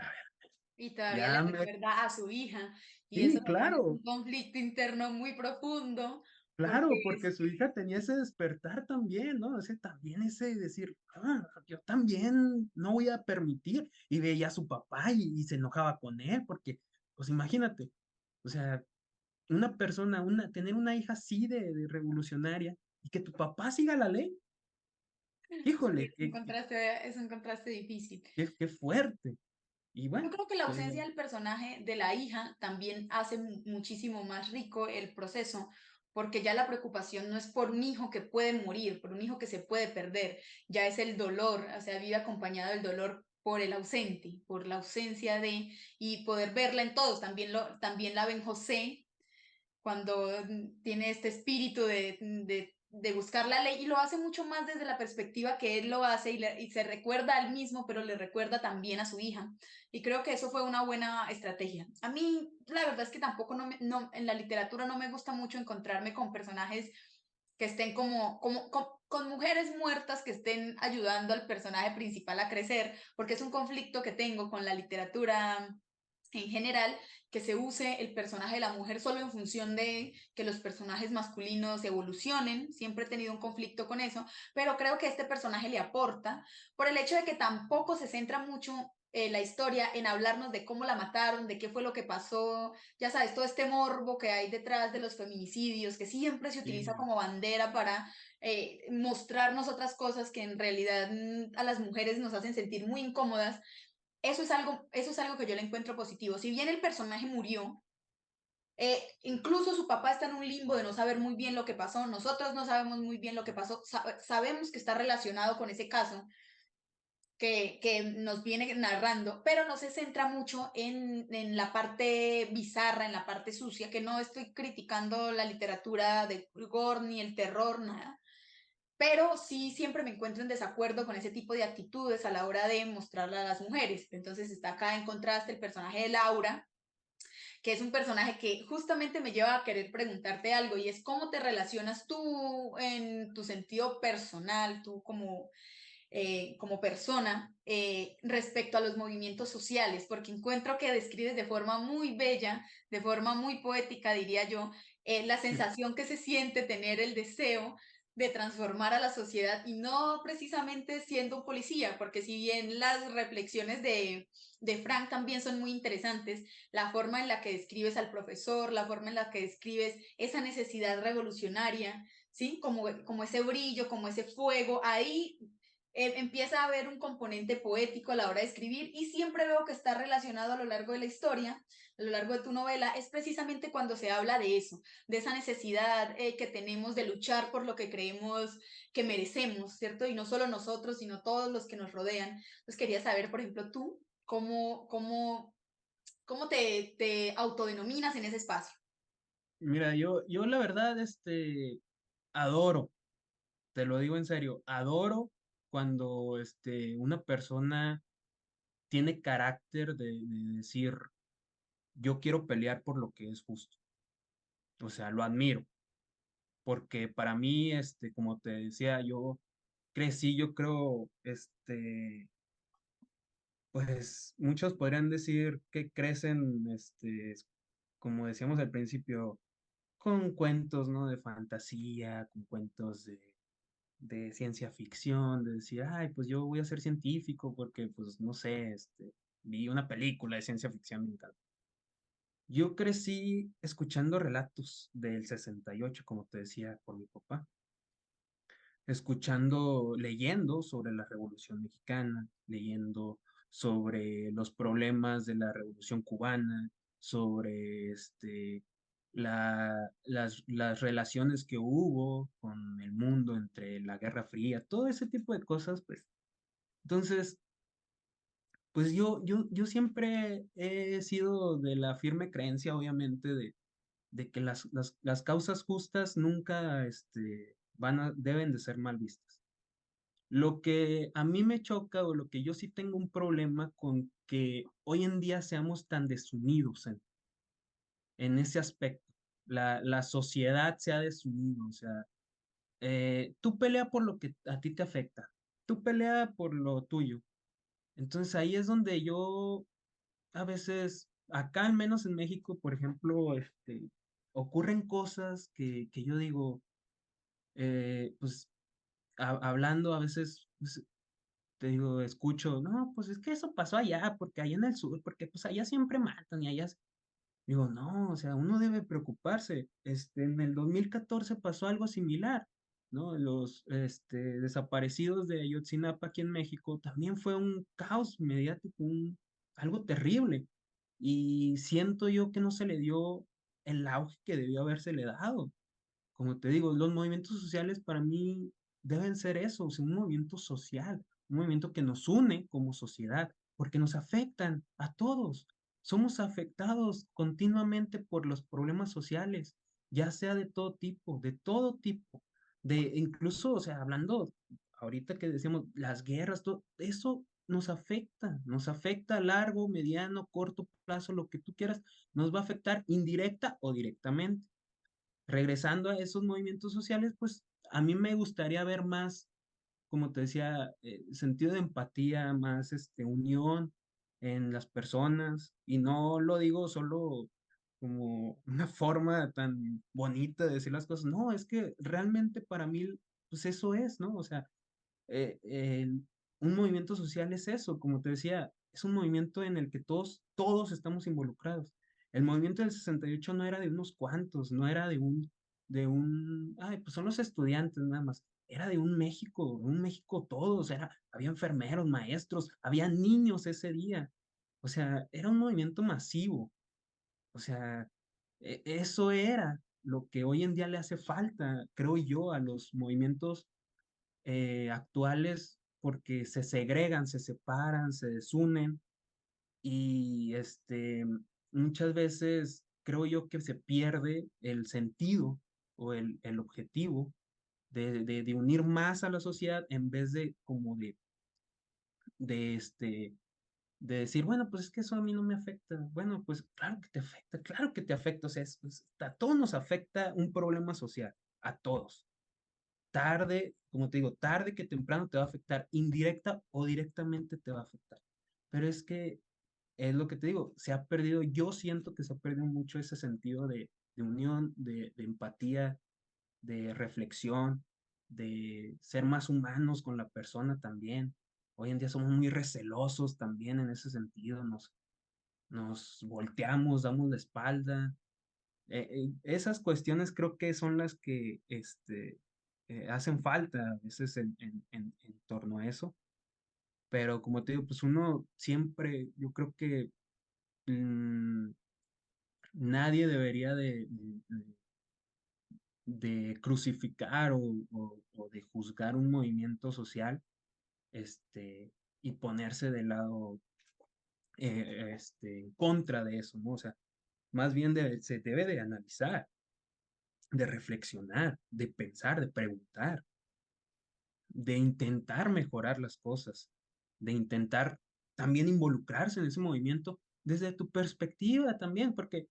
Y todavía le ya me... recuerda a su hija, y eso Sí, me parece claro, un conflicto interno muy profundo, Claro, porque su hija tenía ese despertar también, ¿no? Ese también, ese decir, yo también no voy a permitir. Y veía a su papá y se enojaba con él, porque, pues imagínate, o sea, una persona, tener una hija así de revolucionaria y que tu papá siga la ley, Sí, híjole, es un contraste difícil. qué fuerte. Y Yo bueno, creo que la eh, ausencia del personaje de la hija también hace muchísimo más rico el proceso, porque ya la preocupación no es por un hijo que puede morir, por un hijo que se puede perder, ya es el dolor, o sea, vive acompañado del dolor por el ausente, por la ausencia de, y poder verla en todos. También la ven José, cuando tiene este espíritu de buscar la ley y lo hace mucho más desde la perspectiva que él lo hace y se recuerda al mismo, pero le recuerda también a su hija. Y creo que eso fue una buena estrategia. A mí, la verdad es que tampoco en la literatura no me gusta mucho encontrarme con personajes que estén con mujeres muertas que estén ayudando al personaje principal a crecer, porque es un conflicto que tengo con la literatura en general, que se use el personaje de la mujer solo en función de que los personajes masculinos evolucionen. Siempre he tenido un conflicto con eso, pero creo que este personaje le aporta por el hecho de que tampoco se centra mucho la historia en hablarnos de cómo la mataron, de qué fue lo que pasó, ya sabes, todo este morbo que hay detrás de los feminicidios, que siempre se utiliza sí, como bandera para mostrarnos otras cosas que en realidad a las mujeres nos hacen sentir muy incómodas. Eso es algo que yo le encuentro positivo. Si bien el personaje murió, incluso su papá está en un limbo de no saber muy bien lo que pasó, nosotros no sabemos muy bien lo que pasó, sabemos que está relacionado con ese caso que nos viene narrando, pero no se centra mucho en la parte bizarra, en la parte sucia, que no estoy criticando la literatura de gore ni el terror, nada, pero sí siempre me encuentro en desacuerdo con ese tipo de actitudes a la hora de mostrarla a las mujeres. Entonces está acá en contraste el personaje de Laura, que es un personaje que justamente me lleva a querer preguntarte algo y es cómo te relacionas tú en tu sentido personal, tú como persona, respecto a los movimientos sociales, porque encuentro que describes de forma muy bella, de forma muy poética, diría yo, la sensación que se siente tener el deseo de transformar a la sociedad y no precisamente siendo un policía, porque si bien las reflexiones de Frank también son muy interesantes, la forma en la que describes al profesor, la forma en la que describes esa necesidad revolucionaria, ¿sí? Como ese brillo, como ese fuego, ahí empieza a haber un componente poético a la hora de escribir y siempre veo que está relacionado a lo largo de la historia, a lo largo de tu novela, es precisamente cuando se habla de eso, de esa necesidad que tenemos de luchar por lo que creemos que merecemos, ¿cierto? Y no solo nosotros, sino todos los que nos rodean. Entonces quería saber, por ejemplo, tú, cómo te autodenominas en ese espacio. mira, yo la verdad, adoro, te lo digo en serio, adoro cuando, una persona tiene carácter de decir, yo quiero pelear por lo que es justo. O sea, lo admiro, porque para mí, como te decía, yo crecí, yo creo, pues muchos podrían decir que crecen, como decíamos al principio, con cuentos, ¿no? De fantasía, con cuentos de ciencia ficción, de decir, ay, pues yo voy a ser científico porque, pues, no sé, vi una película de ciencia ficción, me encanta. Yo crecí escuchando relatos del 68, como te decía, por mi papá, escuchando, leyendo sobre la Revolución Mexicana, leyendo sobre los problemas de la Revolución Cubana, sobre las relaciones que hubo con el mundo entre la Guerra Fría, todo ese tipo de cosas, pues. Entonces, pues yo siempre he sido de la firme creencia, obviamente, de que las causas justas nunca deben de ser mal vistas. Lo que a mí me choca o lo que yo sí tengo un problema con que hoy en día seamos tan desunidos en ese aspecto. La sociedad se ha desunido, o sea, tú pelea por lo que a ti te afecta, tú pelea por lo tuyo. Entonces ahí es donde yo a veces, acá al menos en México, por ejemplo, ocurren cosas que yo digo, pues hablando a veces, pues, te digo, escucho, no, pues es que eso pasó allá, porque allá en el sur, porque pues allá siempre matan y allá, digo, no, o sea, uno debe preocuparse. En el 2014 pasó algo similar, ¿no? Los desaparecidos de Ayotzinapa aquí en México también fue un caos mediático, algo terrible. Y siento yo que no se le dio el auge que debió habérsele dado. Como te digo, los movimientos sociales para mí deben ser eso, o sea, un movimiento social, un movimiento que nos une como sociedad, porque nos afectan a todos. Somos afectados continuamente por los problemas sociales, ya sea de todo tipo, de incluso, o sea, hablando ahorita que decíamos las guerras, todo eso nos afecta a largo, mediano, corto plazo, lo que tú quieras, nos va a afectar indirecta o directamente. Regresando a esos movimientos sociales, pues a mí me gustaría ver más, como te decía, sentido de empatía, más unión en las personas, y no lo digo solo como una forma tan bonita de decir las cosas, no, es que realmente para mí, pues eso es, ¿no? O sea, un movimiento social es eso, como te decía, es un movimiento en el que todos estamos involucrados. El movimiento del 68 no era de unos cuantos, no era ay, pues son los estudiantes nada más, era de un México todos, había enfermeros, maestros, había niños ese día. O sea, era un movimiento masivo. O sea, eso era lo que hoy en día le hace falta, creo yo, a los movimientos actuales porque se segregan, se separan, se desunen y muchas veces creo yo que se pierde el sentido o el objetivo de unir más a la sociedad en vez de como de, este, de decir, bueno, pues es que eso a mí no me afecta. Bueno, pues claro que te afecta, o sea, a todos nos afecta un problema social, a todos tarde, como te digo, tarde que temprano te va a afectar, indirecta o directamente te va a afectar. Pero es que es lo que te digo, se ha perdido, yo siento que se ha perdido mucho ese sentido de unión, de empatía, de reflexión, de ser más humanos con la persona también. Hoy en día somos muy recelosos también en ese sentido, nos volteamos, damos la espalda, esas cuestiones creo que son las que hacen falta a veces en torno a eso, pero como te digo, pues uno siempre, yo creo que mm, nadie debería de crucificar o de juzgar un movimiento social y ponerse del lado en contra de eso, ¿no? O sea, más bien se debe de analizar, de reflexionar, de pensar, de preguntar, de intentar mejorar las cosas, de intentar también involucrarse en ese movimiento desde tu perspectiva también, porque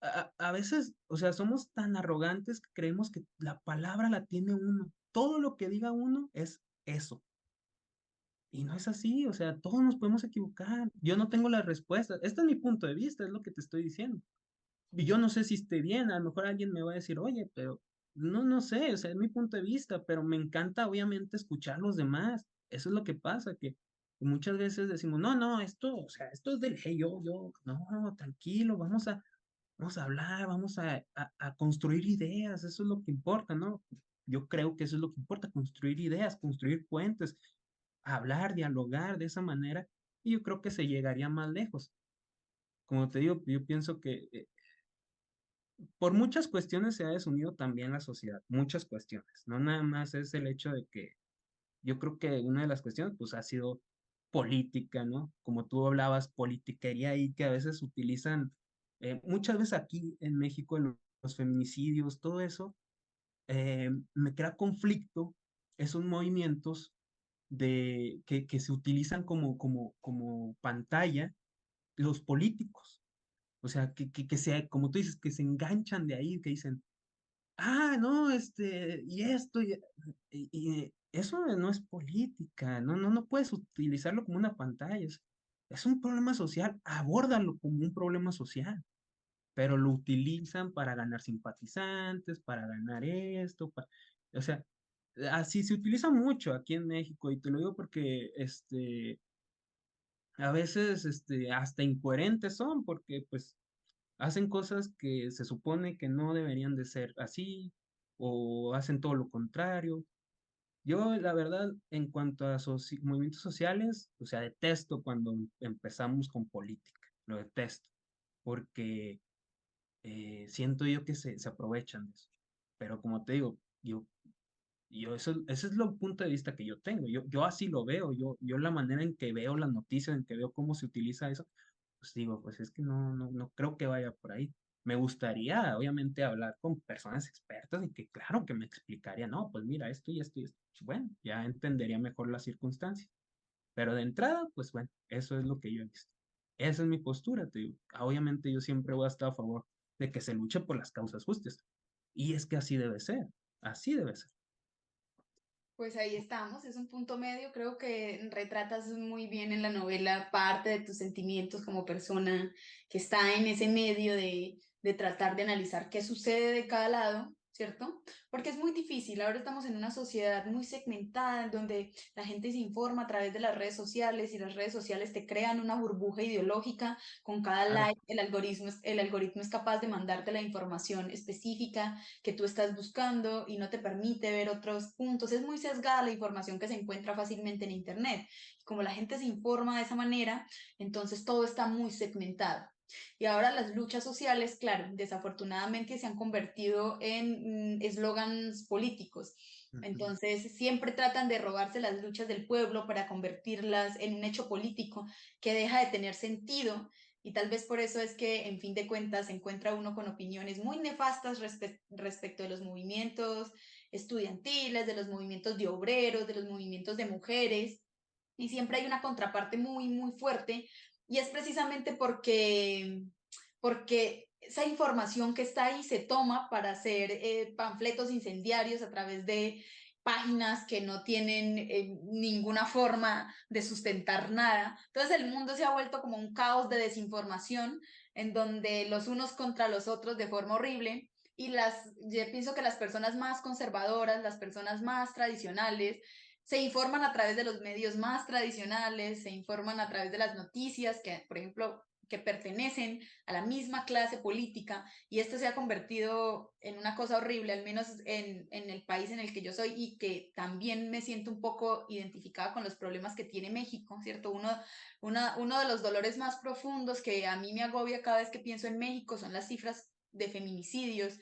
a veces, o sea, somos tan arrogantes que creemos que la palabra la tiene uno. Todo lo que diga uno es eso. Y no es así, o sea, todos nos podemos equivocar. Yo no tengo la respuesta. Este es mi punto de vista, es lo que te estoy diciendo. Y yo no sé si esté bien, a lo mejor alguien me va a decir, oye, pero no sé, o sea, es mi punto de vista, pero me encanta obviamente escuchar a los demás. Eso es lo que pasa, que muchas veces decimos, no, esto, o sea, esto es del, hey, no, tranquilo, vamos a hablar, vamos a construir ideas, eso es lo que importa, ¿no? Yo creo que eso es lo que importa, construir ideas, construir puentes, hablar, dialogar de esa manera, y yo creo que se llegaría más lejos. Como te digo, yo pienso que por muchas cuestiones se ha desunido también la sociedad, muchas cuestiones. No nada más es el hecho de que yo creo que una de las cuestiones pues ha sido política, ¿no? Como tú hablabas, politiquería y que a veces utilizan, muchas veces aquí en México los feminicidios, todo eso, me crea conflicto esos movimientos que se utilizan como pantalla los políticos. O sea, como tú dices, que se enganchan de ahí, que dicen, no, y esto, y eso no es política, no puedes utilizarlo como una pantalla, es un problema social, abórdalo como un problema social. pero lo utilizan para ganar simpatizantes, para ganar esto, o sea, así se utiliza mucho aquí en México, y te lo digo porque a veces hasta incoherentes son, porque pues hacen cosas que se supone que no deberían de ser así, o hacen todo lo contrario. Yo, la verdad, en cuanto a movimientos sociales, o sea, detesto cuando empezamos con política, lo detesto, porque siento yo que se aprovechan de eso. Pero como te digo, yo ese es el punto de vista que yo tengo. Yo así lo veo, yo la manera en que veo las noticias, en que veo cómo se utiliza eso, pues digo, pues es que no creo que vaya por ahí. Me gustaría, obviamente, hablar con personas expertas y que, claro, que me explicaría, no, pues mira, esto y esto y esto. Pues bueno, ya entendería mejor las circunstancias. Pero de entrada, pues bueno, eso es lo que yo he visto. Esa es mi postura, te digo. Obviamente yo siempre voy a estar a favor de que se luche por las causas justas. Y es que así debe ser. Pues ahí estamos, es un punto medio, creo que retratas muy bien en la novela parte de tus sentimientos como persona que está en ese medio de tratar de analizar qué sucede de cada lado, ¿cierto? Porque es muy difícil, ahora estamos en una sociedad muy segmentada en donde la gente se informa a través de las redes sociales y las redes sociales te crean una burbuja ideológica con cada Claro. like, el algoritmo es capaz de mandarte la información específica que tú estás buscando y no te permite ver otros puntos. Es muy sesgada la información que se encuentra fácilmente en Internet. Como la gente se informa de esa manera, entonces todo está muy segmentado. Y ahora las luchas sociales, claro, desafortunadamente se han convertido en eslogans políticos. Ujú. Entonces siempre tratan de robarse las luchas del pueblo para convertirlas en un hecho político que deja de tener sentido y tal vez por eso es que, en fin de cuentas, se encuentra uno con opiniones muy nefastas respecto de los movimientos estudiantiles, de los movimientos de obreros, de los movimientos de mujeres. Y siempre hay una contraparte muy, muy fuerte. Y es precisamente porque esa información que está ahí se toma para hacer panfletos incendiarios a través de páginas que no tienen ninguna forma de sustentar nada. Entonces el mundo se ha vuelto como un caos de desinformación en donde los unos contra los otros de forma horrible y yo pienso que las personas más conservadoras, las personas más tradicionales, se informan a través de los medios más tradicionales, se informan a través de las noticias que, por ejemplo, que pertenecen a la misma clase política y esto se ha convertido en una cosa horrible, al menos en el país en el que yo soy y que también me siento un poco identificada con los problemas que tiene México, ¿cierto? Uno de los dolores más profundos que a mí me agobia cada vez que pienso en México son las cifras de feminicidios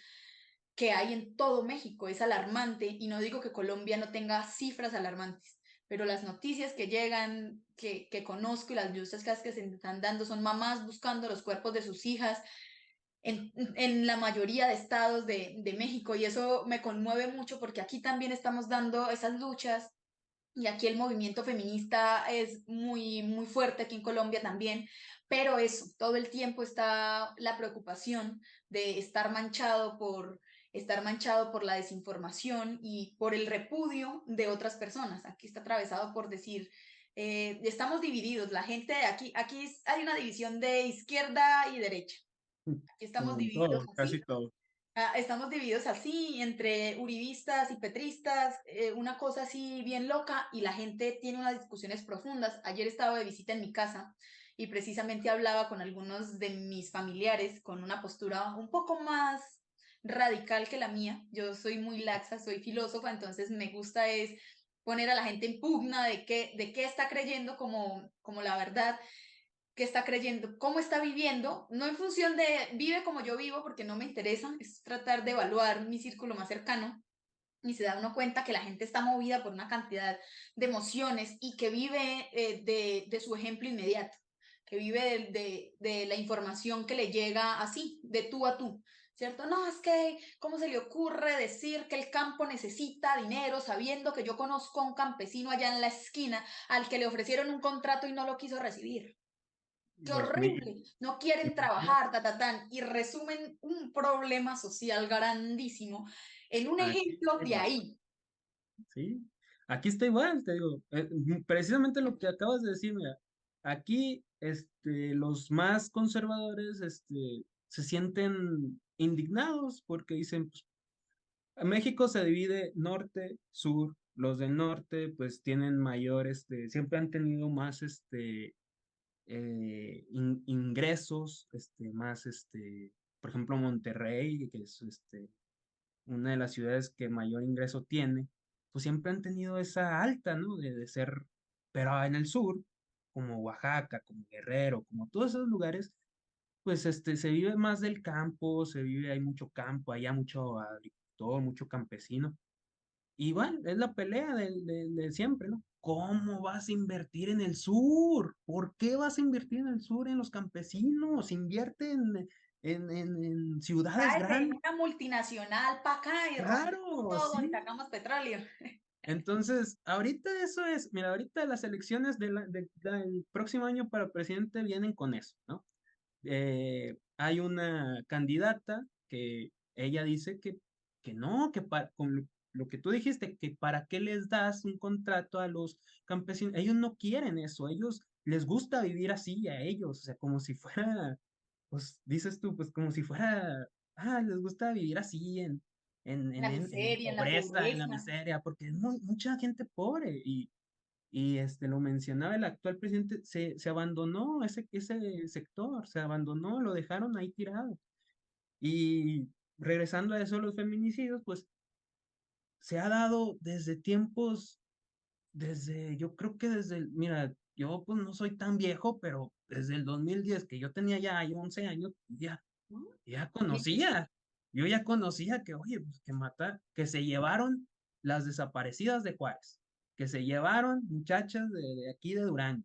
que hay en todo México. Es alarmante y no digo que Colombia no tenga cifras alarmantes, pero las noticias que llegan, que conozco y las noticias que se están dando son mamás buscando los cuerpos de sus hijas en la mayoría de estados de México y eso me conmueve mucho porque aquí también estamos dando esas luchas y aquí el movimiento feminista es muy, muy fuerte aquí en Colombia también, pero eso, todo el tiempo está la preocupación de estar manchado por la desinformación y por el repudio de otras personas. Aquí está atravesado por decir, estamos divididos, la gente de aquí hay una división de izquierda y derecha. Aquí estamos Como en divididos todo, casi así. todo. Estamos divididos así entre uribistas y petristas, una cosa así bien loca y la gente tiene unas discusiones profundas. Ayer estaba de visita en mi casa y precisamente hablaba con algunos de mis familiares con una postura un poco más radical que la mía. Yo soy muy laxa, soy filósofa, entonces me gusta es poner a la gente en pugna de qué está creyendo como la verdad que está creyendo, cómo está viviendo, no en función de vive como yo vivo, porque no me interesa, es tratar de evaluar mi círculo más cercano y se da uno cuenta que la gente está movida por una cantidad de emociones y que vive de su ejemplo inmediato, que vive de la información que le llega así, de tú a tú. ¿Cierto? No, es que, ¿cómo se le ocurre decir que el campo necesita dinero sabiendo que yo conozco a un campesino allá en la esquina al que le ofrecieron un contrato y no lo quiso recibir? Qué Pues horrible, no quieren imagínate, trabajar, y resumen un problema social grandísimo en un aquí ejemplo está de igual, ahí. ¿sí? Aquí está igual, te digo, precisamente lo que acabas de decir, mira, aquí, los más conservadores, se sienten indignados porque dicen, pues, México se divide norte, sur. Los del norte, pues, tienen mayor, siempre han tenido más, ingresos, más, por ejemplo, Monterrey, que es, una de las ciudades que mayor ingreso tiene, pues siempre han tenido esa alta, ¿no? De ser, pero en el sur, como Oaxaca, como Guerrero, como todos esos lugares, pues se vive más del campo, hay mucho campo, allá mucho agricultor, mucho campesino. Y bueno, es la pelea de siempre, ¿no? ¿Cómo vas a invertir en el sur? ¿Por qué vas a invertir en el sur, en los campesinos? Invierte en ciudades Tráete grandes. una multinacional para acá y rompemos Claro, todo y sí. sacamos petróleo. Entonces, ahorita eso es, mira, ahorita las elecciones del próximo año para presidente vienen con eso, ¿no? Hay una candidata que ella dice que no, con lo que tú dijiste, que para qué les das un contrato a los campesinos, ellos no quieren eso, ellos les gusta vivir así a ellos, o sea, como si fuera, pues dices tú, pues como si fuera, les gusta vivir así En la en la miseria, en la pobreza, en la pobreza. miseria, porque es mucha gente pobre y lo mencionaba el actual presidente, se abandonó ese sector, se abandonó, lo dejaron ahí tirado. Y regresando a eso, los feminicidios, pues se ha dado desde tiempos, yo creo que mira, yo pues no soy tan viejo, pero desde el 2010 que yo tenía ya ahí 11 años, ¿No? ya conocía, yo ya conocía que, oye, pues que se llevaron las desaparecidas de Juárez, que se llevaron muchachas de aquí de Durango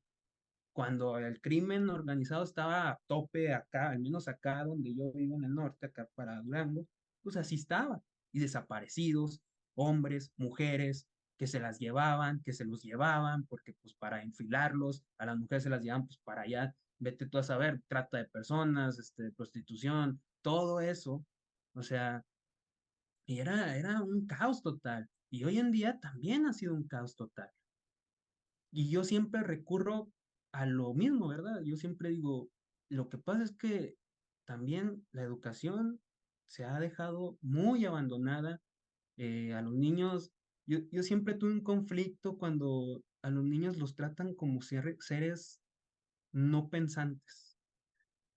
cuando el crimen organizado estaba a tope acá, al menos acá donde yo vivo en el norte, acá para Durango, pues así estaba. Y desaparecidos, hombres, mujeres, que se las llevaban, que se los llevaban, porque pues para enfilarlos, a las mujeres se las llevaban pues para allá, vete tú a saber, trata de personas, prostitución, todo eso. O sea, y era un caos total. Y hoy en día también ha sido un caos total. Y yo siempre recurro a lo mismo, ¿verdad? Yo siempre digo, lo que pasa es que también la educación se ha dejado muy abandonada. A los niños, yo siempre tuve un conflicto cuando a los niños los tratan como seres no pensantes.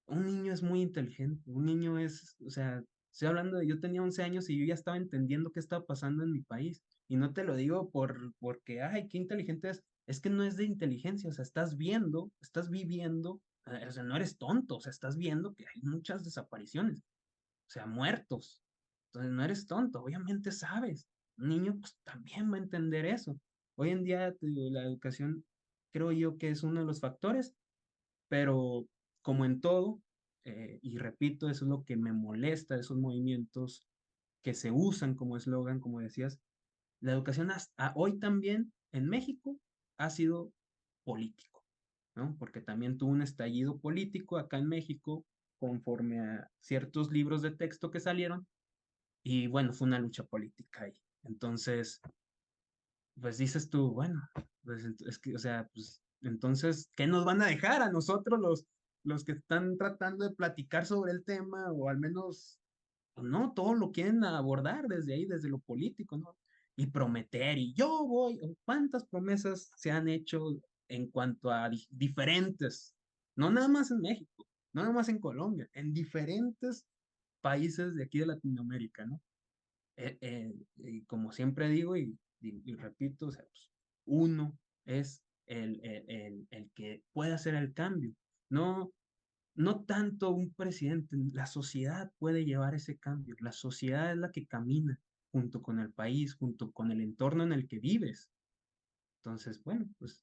Un niño es muy inteligente, un niño es, o sea, estoy hablando de, yo tenía 11 años y yo ya estaba entendiendo qué estaba pasando en mi país. Y no te lo digo porque, ay, qué inteligente es que no es de inteligencia, o sea, estás viendo, estás viviendo, o sea, no eres tonto, o sea, estás viendo que hay muchas desapariciones, o sea, muertos. Entonces, no eres tonto, obviamente sabes. Un niño, pues, también va a entender eso. Hoy en día, te digo, la educación creo yo que es uno de los factores, pero como en todo, y repito, eso es lo que me molesta, esos movimientos que se usan como eslogan, como decías, la educación hoy también en México ha sido político, ¿no? Porque también tuvo un estallido político acá en México conforme a ciertos libros de texto que salieron y bueno, fue una lucha política ahí. Entonces, pues dices tú, bueno, pues es que, o sea, pues entonces, ¿qué nos van a dejar a nosotros los que están tratando de platicar sobre el tema o al menos, pues, no, todo lo quieren abordar desde ahí, desde lo político, ¿no? Y prometer, y yo voy, ¿cuántas promesas se han hecho en cuanto a diferentes, no nada más en México, no nada más en Colombia, en diferentes países de aquí de Latinoamérica, ¿no? Y como siempre digo y repito, o sea, pues, uno es el que puede hacer el cambio. No, no tanto un presidente, la sociedad puede llevar ese cambio. La sociedad es la que camina junto con el país, junto con el entorno en el que vives. Entonces, bueno, pues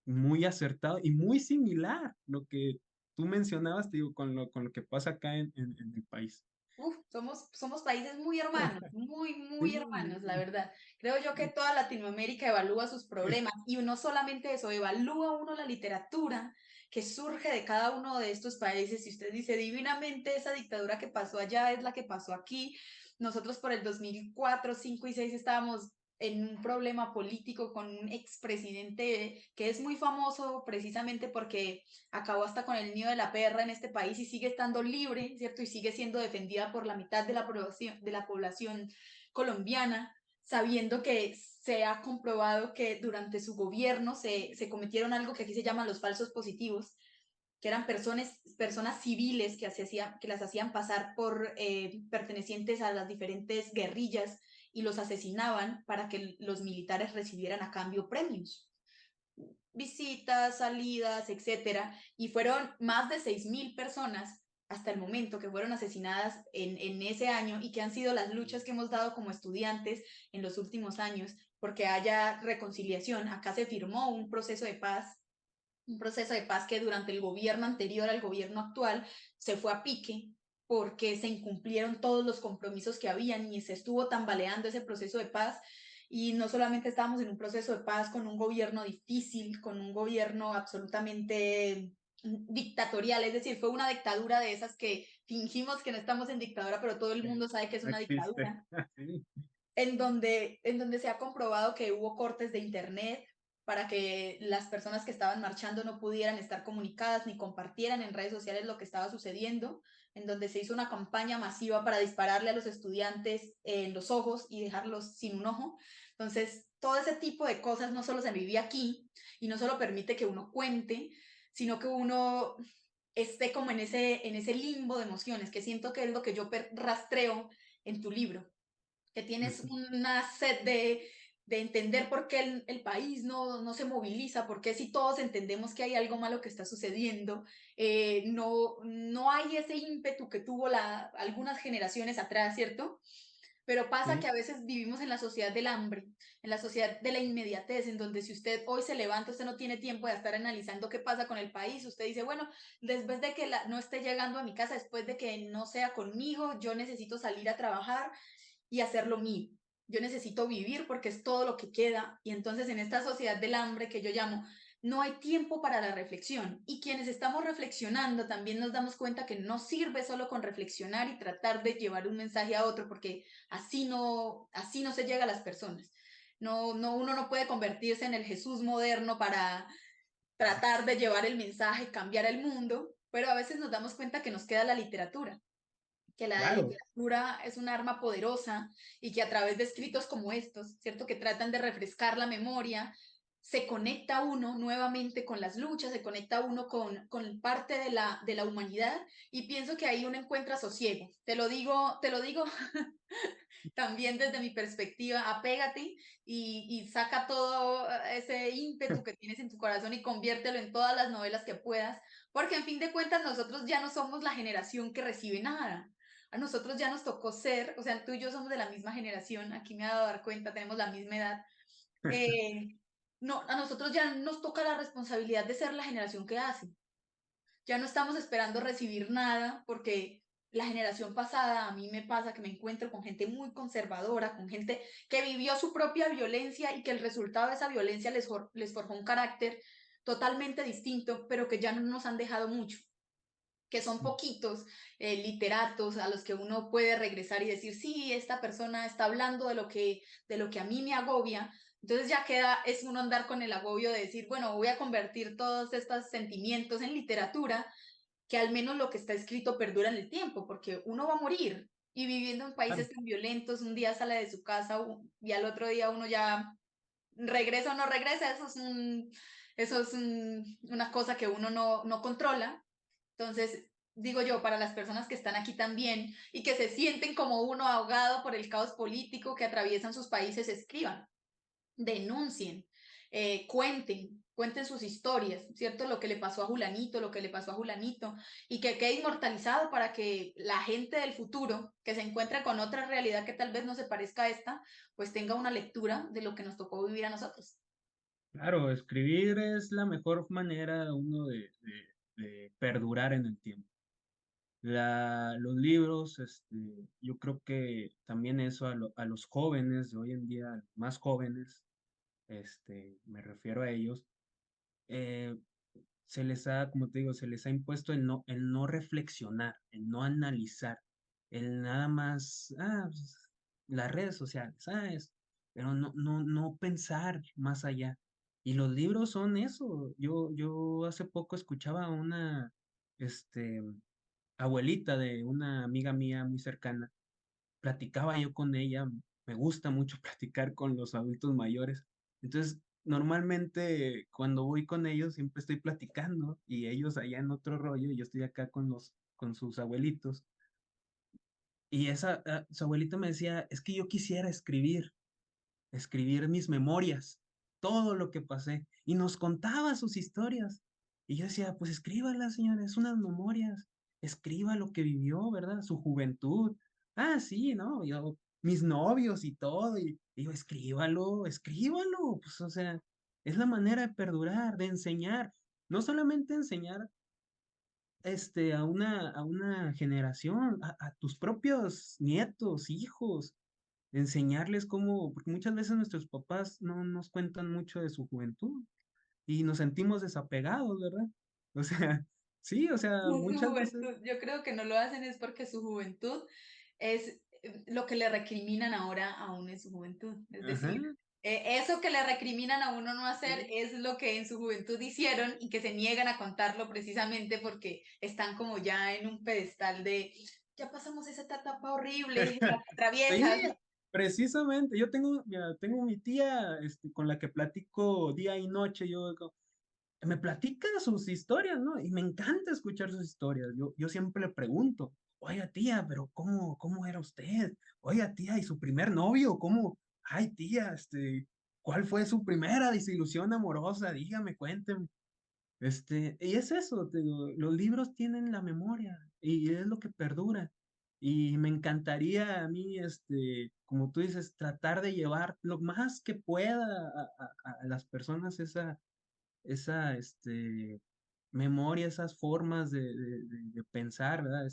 muy acertado y muy similar lo que tú mencionabas, te digo, con lo que pasa acá en el país. Uf, somos países muy hermanos, muy, muy hermanos, la Sí, verdad. Creo yo que toda Latinoamérica evalúa sus problemas y no solamente eso, evalúa uno la literatura que surge de cada uno de estos países. Si usted dice divinamente esa dictadura que pasó allá es la que pasó aquí, nosotros por el 2004, 5 y 6 estábamos en un problema político con un expresidente que es muy famoso precisamente porque acabó hasta con el nido de la perra en este país y sigue estando libre, ¿cierto? Y sigue siendo defendida por la mitad de la población colombiana, sabiendo que se ha comprobado que durante su gobierno se cometieron algo que aquí se llaman los falsos positivos, que eran personas civiles que las hacían pasar por pertenecientes a las diferentes guerrillas y los asesinaban para que los militares recibieran a cambio premios, visitas, salidas, etcétera, y fueron más de 6.000 personas hasta el momento que fueron asesinadas en ese año y que han sido las luchas que hemos dado como estudiantes en los últimos años porque haya reconciliación. Acá se firmó un proceso de paz que durante el gobierno anterior al gobierno actual se fue a pique porque se incumplieron todos los compromisos que habían y se estuvo tambaleando ese proceso de paz. Y no solamente estábamos en un proceso de paz con un gobierno difícil, con un gobierno absolutamente dictatorial, es decir, fue una dictadura de esas que fingimos que no estamos en dictadura, pero todo el mundo sabe que es No una existe. dictadura, Sí. en donde se ha comprobado que hubo cortes de internet para que las personas que estaban marchando no pudieran estar comunicadas ni compartieran en redes sociales lo que estaba sucediendo, en donde se hizo una campaña masiva para dispararle a los estudiantes en los ojos y dejarlos sin un ojo. Entonces, todo ese tipo de cosas no solo se vive aquí y no solo permite que uno cuente, sino que uno esté como en ese limbo de emociones, que siento que es lo que yo rastreo en tu libro, que tienes una sed de entender por qué el país no se moviliza, por qué si todos entendemos que hay algo malo que está sucediendo, no hay ese ímpetu que tuvo algunas generaciones atrás, ¿cierto? Pero pasa que Sí, a veces vivimos en la sociedad del hambre, en la sociedad de la inmediatez, en donde si usted hoy se levanta, usted no tiene tiempo de estar analizando qué pasa con el país, usted dice, bueno, después de que no esté llegando a mi casa, después de que no sea conmigo, yo necesito salir a trabajar y hacer lo mío. Yo necesito vivir porque es todo lo que queda. Y entonces en esta sociedad del hambre que yo llamo, no hay tiempo para la reflexión. Y quienes estamos reflexionando también nos damos cuenta que no sirve solo con reflexionar y tratar de llevar un mensaje a otro, porque así no se llega a las personas. Uno no puede convertirse en el Jesús moderno para tratar de llevar el mensaje, cambiar el mundo, pero a veces nos damos cuenta que nos queda la literatura, que la claro. literatura es un arma poderosa y que a través de escritos como estos, ¿cierto? Que tratan de refrescar la memoria, se conecta uno nuevamente con las luchas, se conecta uno con parte de la humanidad y pienso que ahí uno encuentra sosiego. Te lo digo también desde mi perspectiva, apégate y saca todo ese ímpetu que tienes en tu corazón y conviértelo en todas las novelas que puedas, porque en fin de cuentas nosotros ya no somos la generación que recibe nada. A nosotros ya nos tocó ser, o sea, tú y yo somos de la misma generación, aquí me he dado a dar cuenta, tenemos la misma edad. No, a nosotros ya nos toca la responsabilidad de ser la generación que hace. Ya no estamos esperando recibir nada porque la generación pasada, a mí me pasa que me encuentro con gente muy conservadora, con gente que vivió su propia violencia y que el resultado de esa violencia les forjó un carácter totalmente distinto, pero que ya no nos han dejado mucho, que son poquitos literatos a los que uno puede regresar y decir, sí, esta persona está hablando de lo que a mí me agobia. Entonces ya queda, es uno andar con el agobio de decir, bueno, voy a convertir todos estos sentimientos en literatura, que al menos lo que está escrito perdura en el tiempo, porque uno va a morir y viviendo en Claro. países tan violentos, un día sale de su casa y al otro día uno ya regresa o no regresa, una cosa que uno no controla. Entonces, digo yo, para las personas que están aquí también y que se sienten como uno ahogado por el caos político que atraviesan sus países, escriban, denuncien, cuenten sus historias, ¿cierto? Lo que le pasó a Julanito, lo que le pasó a Julanito, y que quede inmortalizado para que la gente del futuro, que se encuentre con otra realidad que tal vez no se parezca a esta, pues tenga una lectura de lo que nos tocó vivir a nosotros. Claro, escribir es la mejor manera uno de perdurar en el tiempo. Los libros, yo creo que también eso a los jóvenes de hoy en día, más jóvenes, me refiero a ellos, eh, se les ha, como te digo, se les ha impuesto el no reflexionar, el no analizar, el nada más, pues, las redes sociales, ¿sabes? pero no pensar más allá. Y los libros son eso. Yo hace poco escuchaba a una, este, abuelita de una amiga mía muy cercana, platicaba yo con ella, me gusta mucho platicar con los adultos mayores. Entonces, normalmente cuando voy con ellos siempre estoy platicando y ellos allá en otro rollo y yo estoy acá con sus abuelitos. Y su abuelita me decía, es que yo quisiera escribir mis memorias, todo lo que pasé, y nos contaba sus historias. Y yo decía, pues escríbalas, señora, es unas memorias, escriba lo que vivió, ¿verdad? Su juventud. Ah, sí, ¿no? Yo, mis novios y todo, y yo, escríbalo, escríbalo, pues, o sea, es la manera de perdurar, de enseñar, no solamente enseñar a una generación, a tus propios nietos, hijos, enseñarles cómo, porque muchas veces nuestros papás no nos cuentan mucho de su juventud y nos sentimos desapegados, ¿verdad? O sea, sí, o sea, Su muchas veces, juventud, yo creo que no lo hacen es porque su juventud es lo que le recriminan ahora a uno en su juventud. Es ajá, decir, eso que le recriminan a uno no hacer sí, es lo que en su juventud hicieron y que se niegan a contarlo precisamente porque están como ya en un pedestal de, ya pasamos esa etapa horrible, la que sí, atraviesas. precisamente, yo tengo mi tía, con la que platico día y noche, me platica sus historias, ¿no? Y me encanta escuchar sus historias. Yo siempre le pregunto, oiga tía, pero ¿cómo era usted? Oiga tía, ¿y su primer novio? ¿Cómo? Ay tía, ¿cuál fue su primera desilusión amorosa? Dígame, cuénteme. Y es eso, te digo, los libros tienen la memoria y es lo que perdura. Y me encantaría a mí, como tú dices, tratar de llevar lo más que pueda a las personas esa memoria, esas formas de pensar, ¿verdad?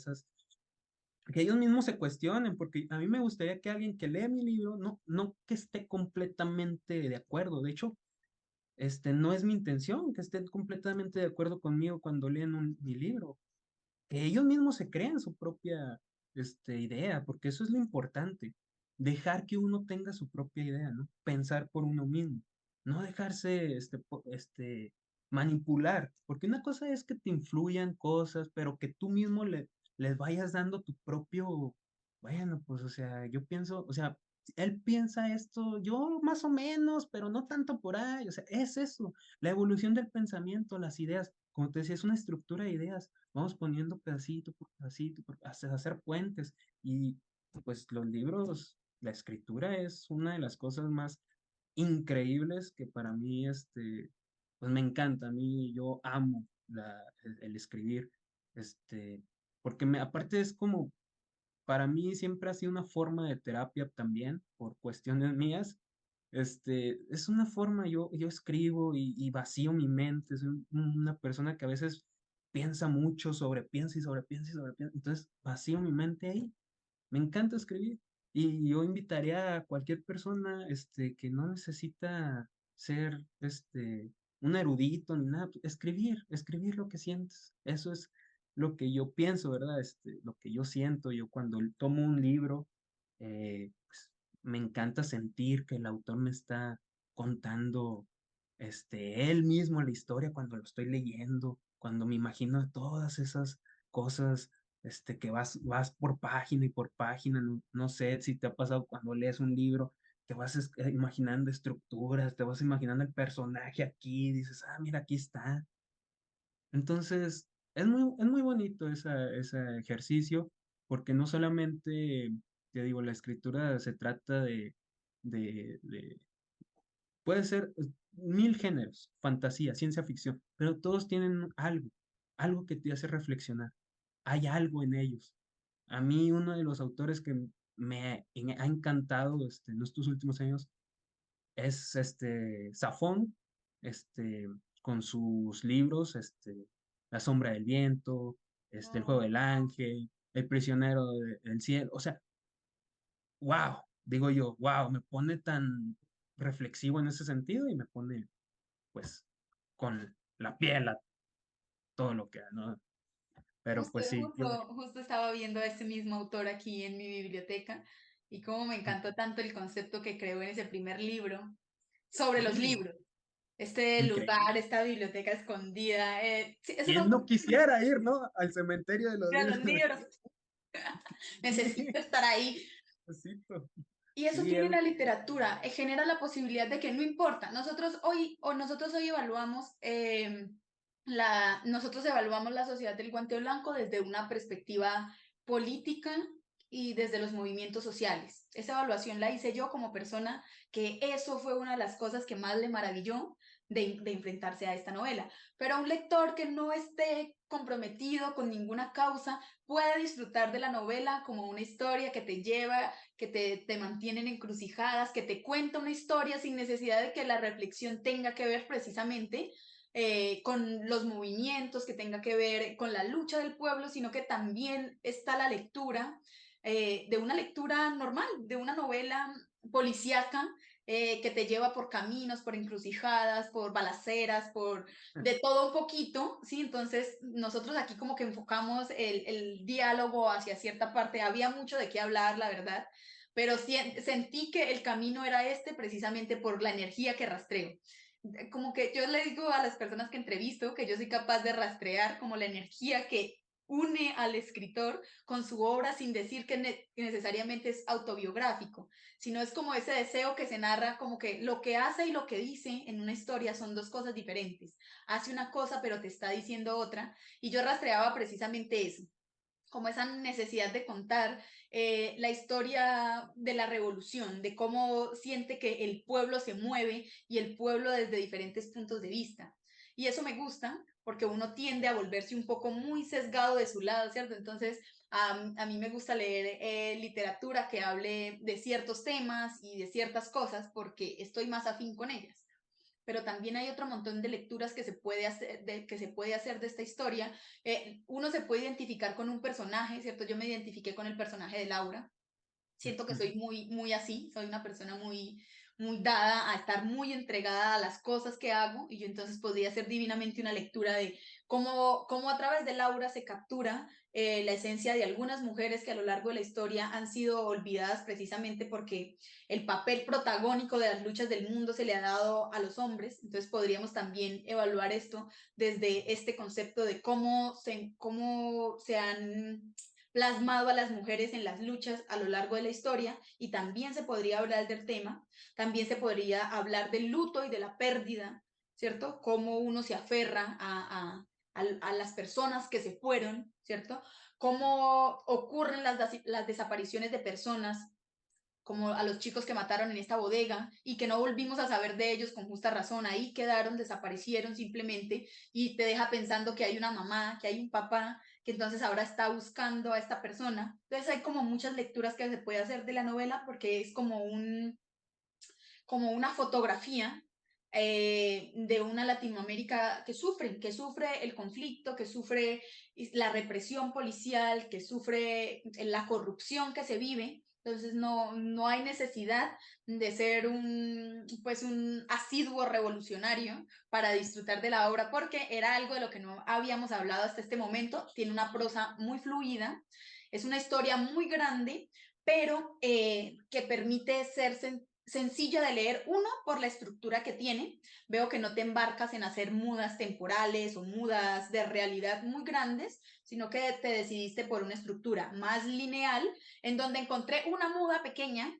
Que ellos mismos se cuestionen, porque a mí me gustaría que alguien que lee mi libro, no que esté completamente de acuerdo. De hecho, no es mi intención que estén completamente de acuerdo conmigo cuando leen mi libro, que ellos mismos se creen su propia idea, porque eso es lo importante, dejar que uno tenga su propia idea, ¿no? Pensar por uno mismo, no dejarse manipular, porque una cosa es que te influyan cosas, pero que tú mismo les vayas dando tu propio, bueno, pues, o sea, yo pienso, o sea, él piensa esto, yo más o menos, pero no tanto por ahí, o sea, es eso, la evolución del pensamiento, las ideas, como te decía, es una estructura de ideas. Vamos poniendo pedacito por pedacito, hasta hacer puentes. Y pues los libros, la escritura es una de las cosas más increíbles que para mí, pues me encanta. A mí yo amo el escribir, porque aparte es como, para mí siempre ha sido una forma de terapia también, por cuestiones mías. Es una forma, yo escribo y vacío mi mente, soy una persona que a veces piensa mucho, sobrepiensa y sobrepiensa y sobrepiensa, entonces vacío mi mente ahí, me encanta escribir y yo invitaría a cualquier persona, que no necesita ser, un erudito ni nada, escribir lo que sientes, eso es lo que yo pienso, ¿verdad? Lo que yo siento, yo cuando tomo un libro, pues, me encanta sentir que el autor me está contando, él mismo la historia cuando lo estoy leyendo, cuando me imagino todas esas cosas, que vas por página y por página, no sé si te ha pasado cuando lees un libro, te vas imaginando estructuras, te vas imaginando el personaje aquí, dices, ah, mira, aquí está. Entonces, es muy bonito ese ejercicio, porque no solamente, te digo, la escritura se trata puede ser mil géneros, fantasía, ciencia ficción, pero todos tienen algo que te hace reflexionar. Hay algo en ellos. A mí uno de los autores que ha encantado, en estos últimos años es Safón, este, con sus libros, La sombra del viento, El juego del ángel, El prisionero del cielo. O sea, wow, digo yo, wow, me pone tan reflexivo en ese sentido y me pone, pues, con la piel a todo lo que, ¿no? Pero Justo, pues sí, justo, justo estaba viendo a ese mismo autor aquí en mi biblioteca y cómo me encantó tanto el concepto que creó en ese primer libro sobre los Sí, libros. Este lugar, increíble. esta biblioteca escondida. Sí, esos ¿Quién son no como quisiera ir, no? Al cementerio de los los libros. libros. Necesito estar ahí. Necesito. Y eso Sí, tiene la literatura, genera la posibilidad de que no importa. Nosotros hoy evaluamos nosotros evaluamos la sociedad del guante blanco desde una perspectiva política y desde los movimientos sociales. Esa evaluación la hice yo como persona, que eso fue una de las cosas que más le maravilló de enfrentarse a esta novela. Pero a un lector que no esté comprometido con ninguna causa puede disfrutar de la novela como una historia que te lleva, que te mantienen encrucijadas, que te cuenta una historia sin necesidad de que la reflexión tenga que ver precisamente con los movimientos, que tenga que ver con la lucha del pueblo, sino que también está la lectura de una lectura normal, de una novela policíaca que te lleva por caminos, por encrucijadas, por balaceras, por de todo un poquito, ¿sí? Entonces, nosotros aquí como que enfocamos el diálogo hacia cierta parte, había mucho de qué hablar, la verdad, pero sentí que el camino era este precisamente por la energía que rastreo. Como que yo le digo a las personas que entrevisto que yo soy capaz de rastrear como la energía que une al escritor con su obra sin decir que necesariamente es autobiográfico, sino es como ese deseo que se narra, como que lo que hace y lo que dice en una historia son dos cosas diferentes. Hace una cosa pero te está diciendo otra, y yo rastreaba precisamente eso, como esa necesidad de contar la historia de la revolución, de cómo siente que el pueblo se mueve y el pueblo desde diferentes puntos de vista. Y eso me gusta porque uno tiende a volverse un poco muy sesgado de su lado, ¿cierto? Entonces, a mí me gusta leer literatura que hable de ciertos temas y de ciertas cosas porque estoy más afín con ellas, pero también hay otro montón de lecturas que se puede hacer de esta historia. Uno se puede identificar con un personaje, ¿cierto? Yo me identifiqué con el personaje de Laura. Siento que soy muy así, soy una persona muy dada a estar muy entregada a las cosas que hago, y yo entonces podría ser divinamente una lectura de cómo a través de Laura se captura la esencia de algunas mujeres que a lo largo de la historia han sido olvidadas precisamente porque el papel protagónico de las luchas del mundo se le ha dado a los hombres. Entonces podríamos también evaluar esto desde este concepto de cómo se han plasmado a las mujeres en las luchas a lo largo de la historia, y también se podría hablar del tema, también se podría hablar del luto y de la pérdida, ¿cierto? Cómo uno se aferra a las personas que se fueron, ¿cierto? Cómo ocurren las desapariciones de personas, como a los chicos que mataron en esta bodega y que no volvimos a saber de ellos con justa razón, ahí quedaron, desaparecieron simplemente, y te deja pensando que hay una mamá, que hay un papá, que entonces ahora está buscando a esta persona. Entonces hay como muchas lecturas que se puede hacer de la novela porque es como una fotografía de una Latinoamérica que sufre el conflicto, que sufre la represión policial, que sufre la corrupción que se vive. Entonces no hay necesidad de ser pues un asiduo revolucionario para disfrutar de la obra, porque era algo de lo que no habíamos hablado hasta este momento. Tiene una prosa muy fluida, es una historia muy grande, pero que permite ser sencilla de leer, uno, por la estructura que tiene. Veo que no te embarcas en hacer mudas temporales o mudas de realidad muy grandes, sino que te decidiste por una estructura más lineal, en donde encontré una muda pequeña.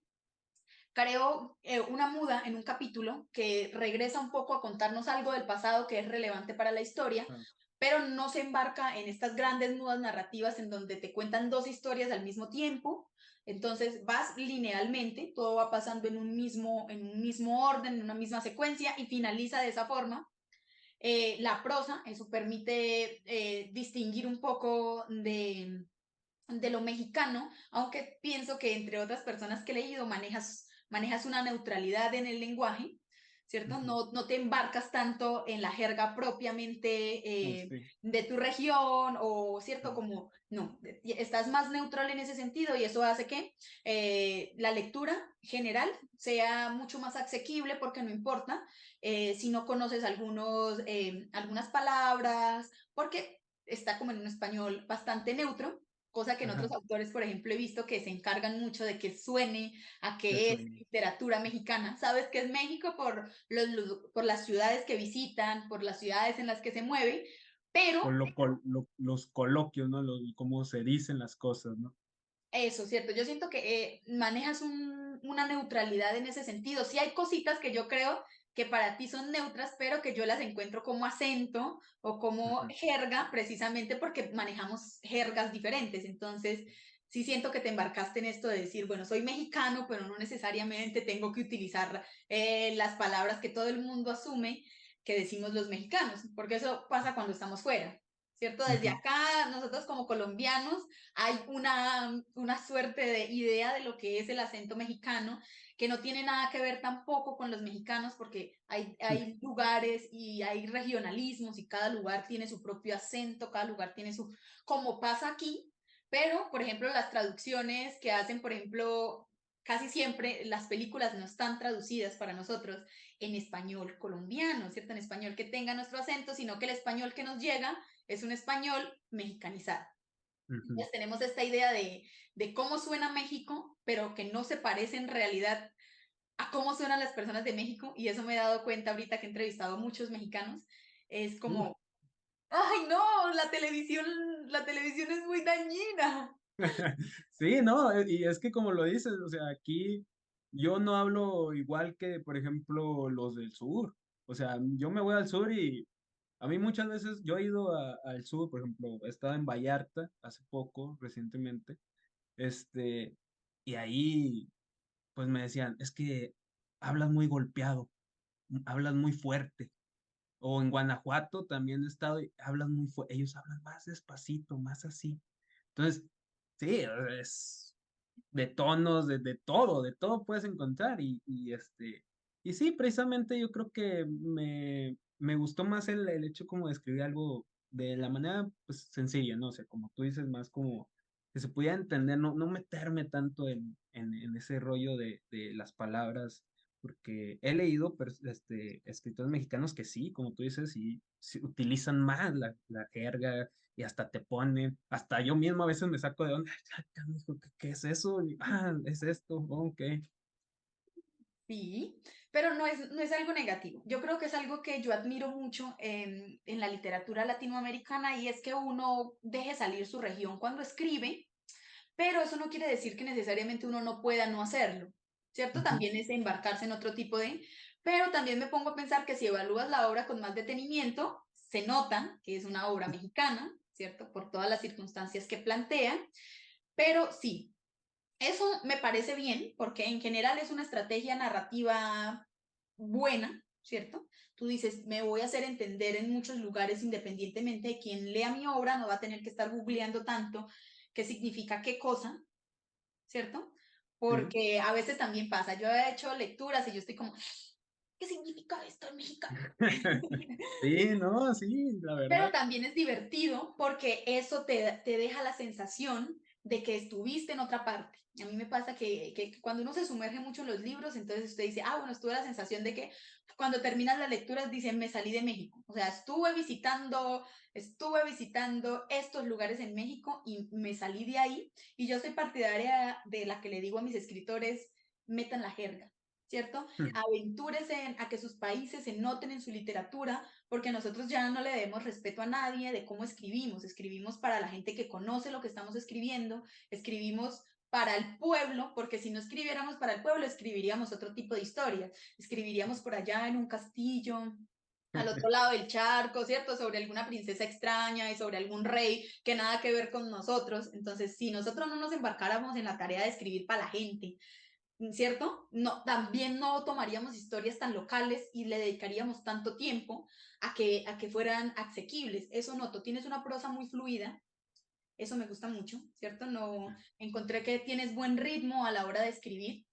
Creo una muda en un capítulo que regresa un poco a contarnos algo del pasado que es relevante para la historia, pero no se embarca en estas grandes mudas narrativas en donde te cuentan dos historias al mismo tiempo. Entonces vas linealmente, todo va pasando en un mismo orden, en una misma secuencia, y finaliza de esa forma. La prosa, eso permite distinguir un poco de lo mexicano, aunque pienso que entre otras personas que he leído manejas una neutralidad en el lenguaje, ¿cierto? No te embarcas tanto en la jerga propiamente Sí. de tu región, o, ¿cierto? Como, no, estás más neutral en ese sentido, y eso hace que la lectura general sea mucho más asequible, porque no importa si no conoces algunas palabras, porque está como en un español bastante neutro. cosa que en otros Ajá, autores, por ejemplo, he visto que se encargan mucho de que suene a que que es suene. literatura mexicana. Sabes que es México por, por las ciudades que visitan, por las ciudades en las que se mueve, Por pero los coloquios, ¿no? Cómo se dicen las cosas, ¿no? eso, cierto. Yo siento que manejas una neutralidad en ese sentido. Sí hay cositas que yo creo que para ti son neutras, pero que yo las encuentro como acento o como Ujú, jerga, precisamente porque manejamos jergas diferentes. Entonces, sí siento que te embarcaste en esto de decir, bueno, soy mexicano, pero no necesariamente tengo que utilizar las palabras que todo el mundo asume que decimos los mexicanos, porque eso pasa cuando estamos fuera. ¿Cierto? Desde ujú, acá, nosotros como colombianos, hay una suerte de idea de lo que es el acento mexicano, que no tiene nada que ver tampoco con los mexicanos, porque ujú. hay lugares y hay regionalismos y cada lugar tiene su propio acento, cada lugar tiene su, como pasa aquí, pero, por ejemplo, las traducciones que hacen, por ejemplo, casi siempre las películas no están traducidas para nosotros en español colombiano, ¿cierto? En español que tenga nuestro acento, sino que el español que nos llega es un español mexicanizado. Ujú. Entonces tenemos esta idea de cómo suena México, pero que no se parece en realidad a cómo suenan las personas de México, y eso me he dado cuenta ahorita que he entrevistado a muchos mexicanos, es Uh. como, ay no, la televisión es muy dañina. Sí, no, y es que como lo dices, o sea, aquí yo no hablo igual que, por ejemplo, los del sur. O sea, yo me voy al sur y a mí muchas veces yo he ido al sur, por ejemplo, he estado en Vallarta hace poco, recientemente, este, y ahí pues me decían, es que hablas muy golpeado, hablas muy fuerte. O en Guanajuato también he estado y hablan muy fuerte, ellos hablan más despacito, más así. Entonces, sí, es de tonos, de todo puedes encontrar y sí, precisamente yo creo que me gustó más el hecho como de escribir algo de la manera pues sencilla, ¿no? O sea, como tú dices, más como que se pudiera entender, no meterme tanto en ese rollo de las palabras porque he leído escritores mexicanos que sí, como tú dices, sí utilizan más la jerga y hasta te ponen, hasta yo mismo a veces me saco de onda, "Ay, canijo, ¿qué es eso? Es esto, ok. Sí, pero no es algo negativo. Yo creo que es algo que yo admiro mucho en la literatura latinoamericana y es que uno deje salir su región cuando escribe, pero eso no quiere decir que necesariamente uno no pueda no hacerlo, ¿cierto? Ujú, También es embarcarse en otro tipo de, pero también me pongo a pensar que si evalúas la obra con más detenimiento, se nota que es una obra mexicana, ¿cierto? Por todas las circunstancias que plantea, pero sí, eso me parece bien porque en general es una estrategia narrativa buena, ¿cierto? Tú dices, me voy a hacer entender en muchos lugares independientemente de quien lea mi obra, no va a tener que estar googleando tanto qué significa qué cosa, ¿cierto? sí. Porque a veces también pasa, yo he hecho lecturas y yo estoy como, ¿qué significa esto en mexicano? Sí, no, sí, la Pero verdad. también es divertido porque eso te deja la sensación de que estuviste en otra parte. A mí me pasa que cuando uno se sumerge mucho en los libros, entonces usted dice, ah, bueno, estuve la sensación de que cuando terminas las lecturas dicen, me salí de México. O sea, estuve visitando estos lugares en México y me salí de ahí. Y yo soy partidaria de la que le digo a mis escritores, metan la jerga, ¿cierto? Aventúrense a que sus países se noten en su literatura, porque nosotros ya no le debemos respeto a nadie de cómo escribimos. Escribimos para la gente que conoce lo que estamos escribiendo, escribimos para el pueblo, porque si no escribiéramos para el pueblo, escribiríamos otro tipo de historias. Escribiríamos por allá en un castillo, al otro lado del charco, ¿cierto? Sobre alguna princesa extraña y sobre algún rey que nada que ver con nosotros. Entonces, si nosotros no nos embarcáramos en la tarea de escribir para la gente, ¿cierto? No, también no tomaríamos historias tan locales y le dedicaríamos tanto tiempo a que fueran asequibles. Eso noto, tienes una prosa muy fluida, eso me gusta mucho, ¿cierto? No, encontré que tienes buen ritmo a la hora de escribir,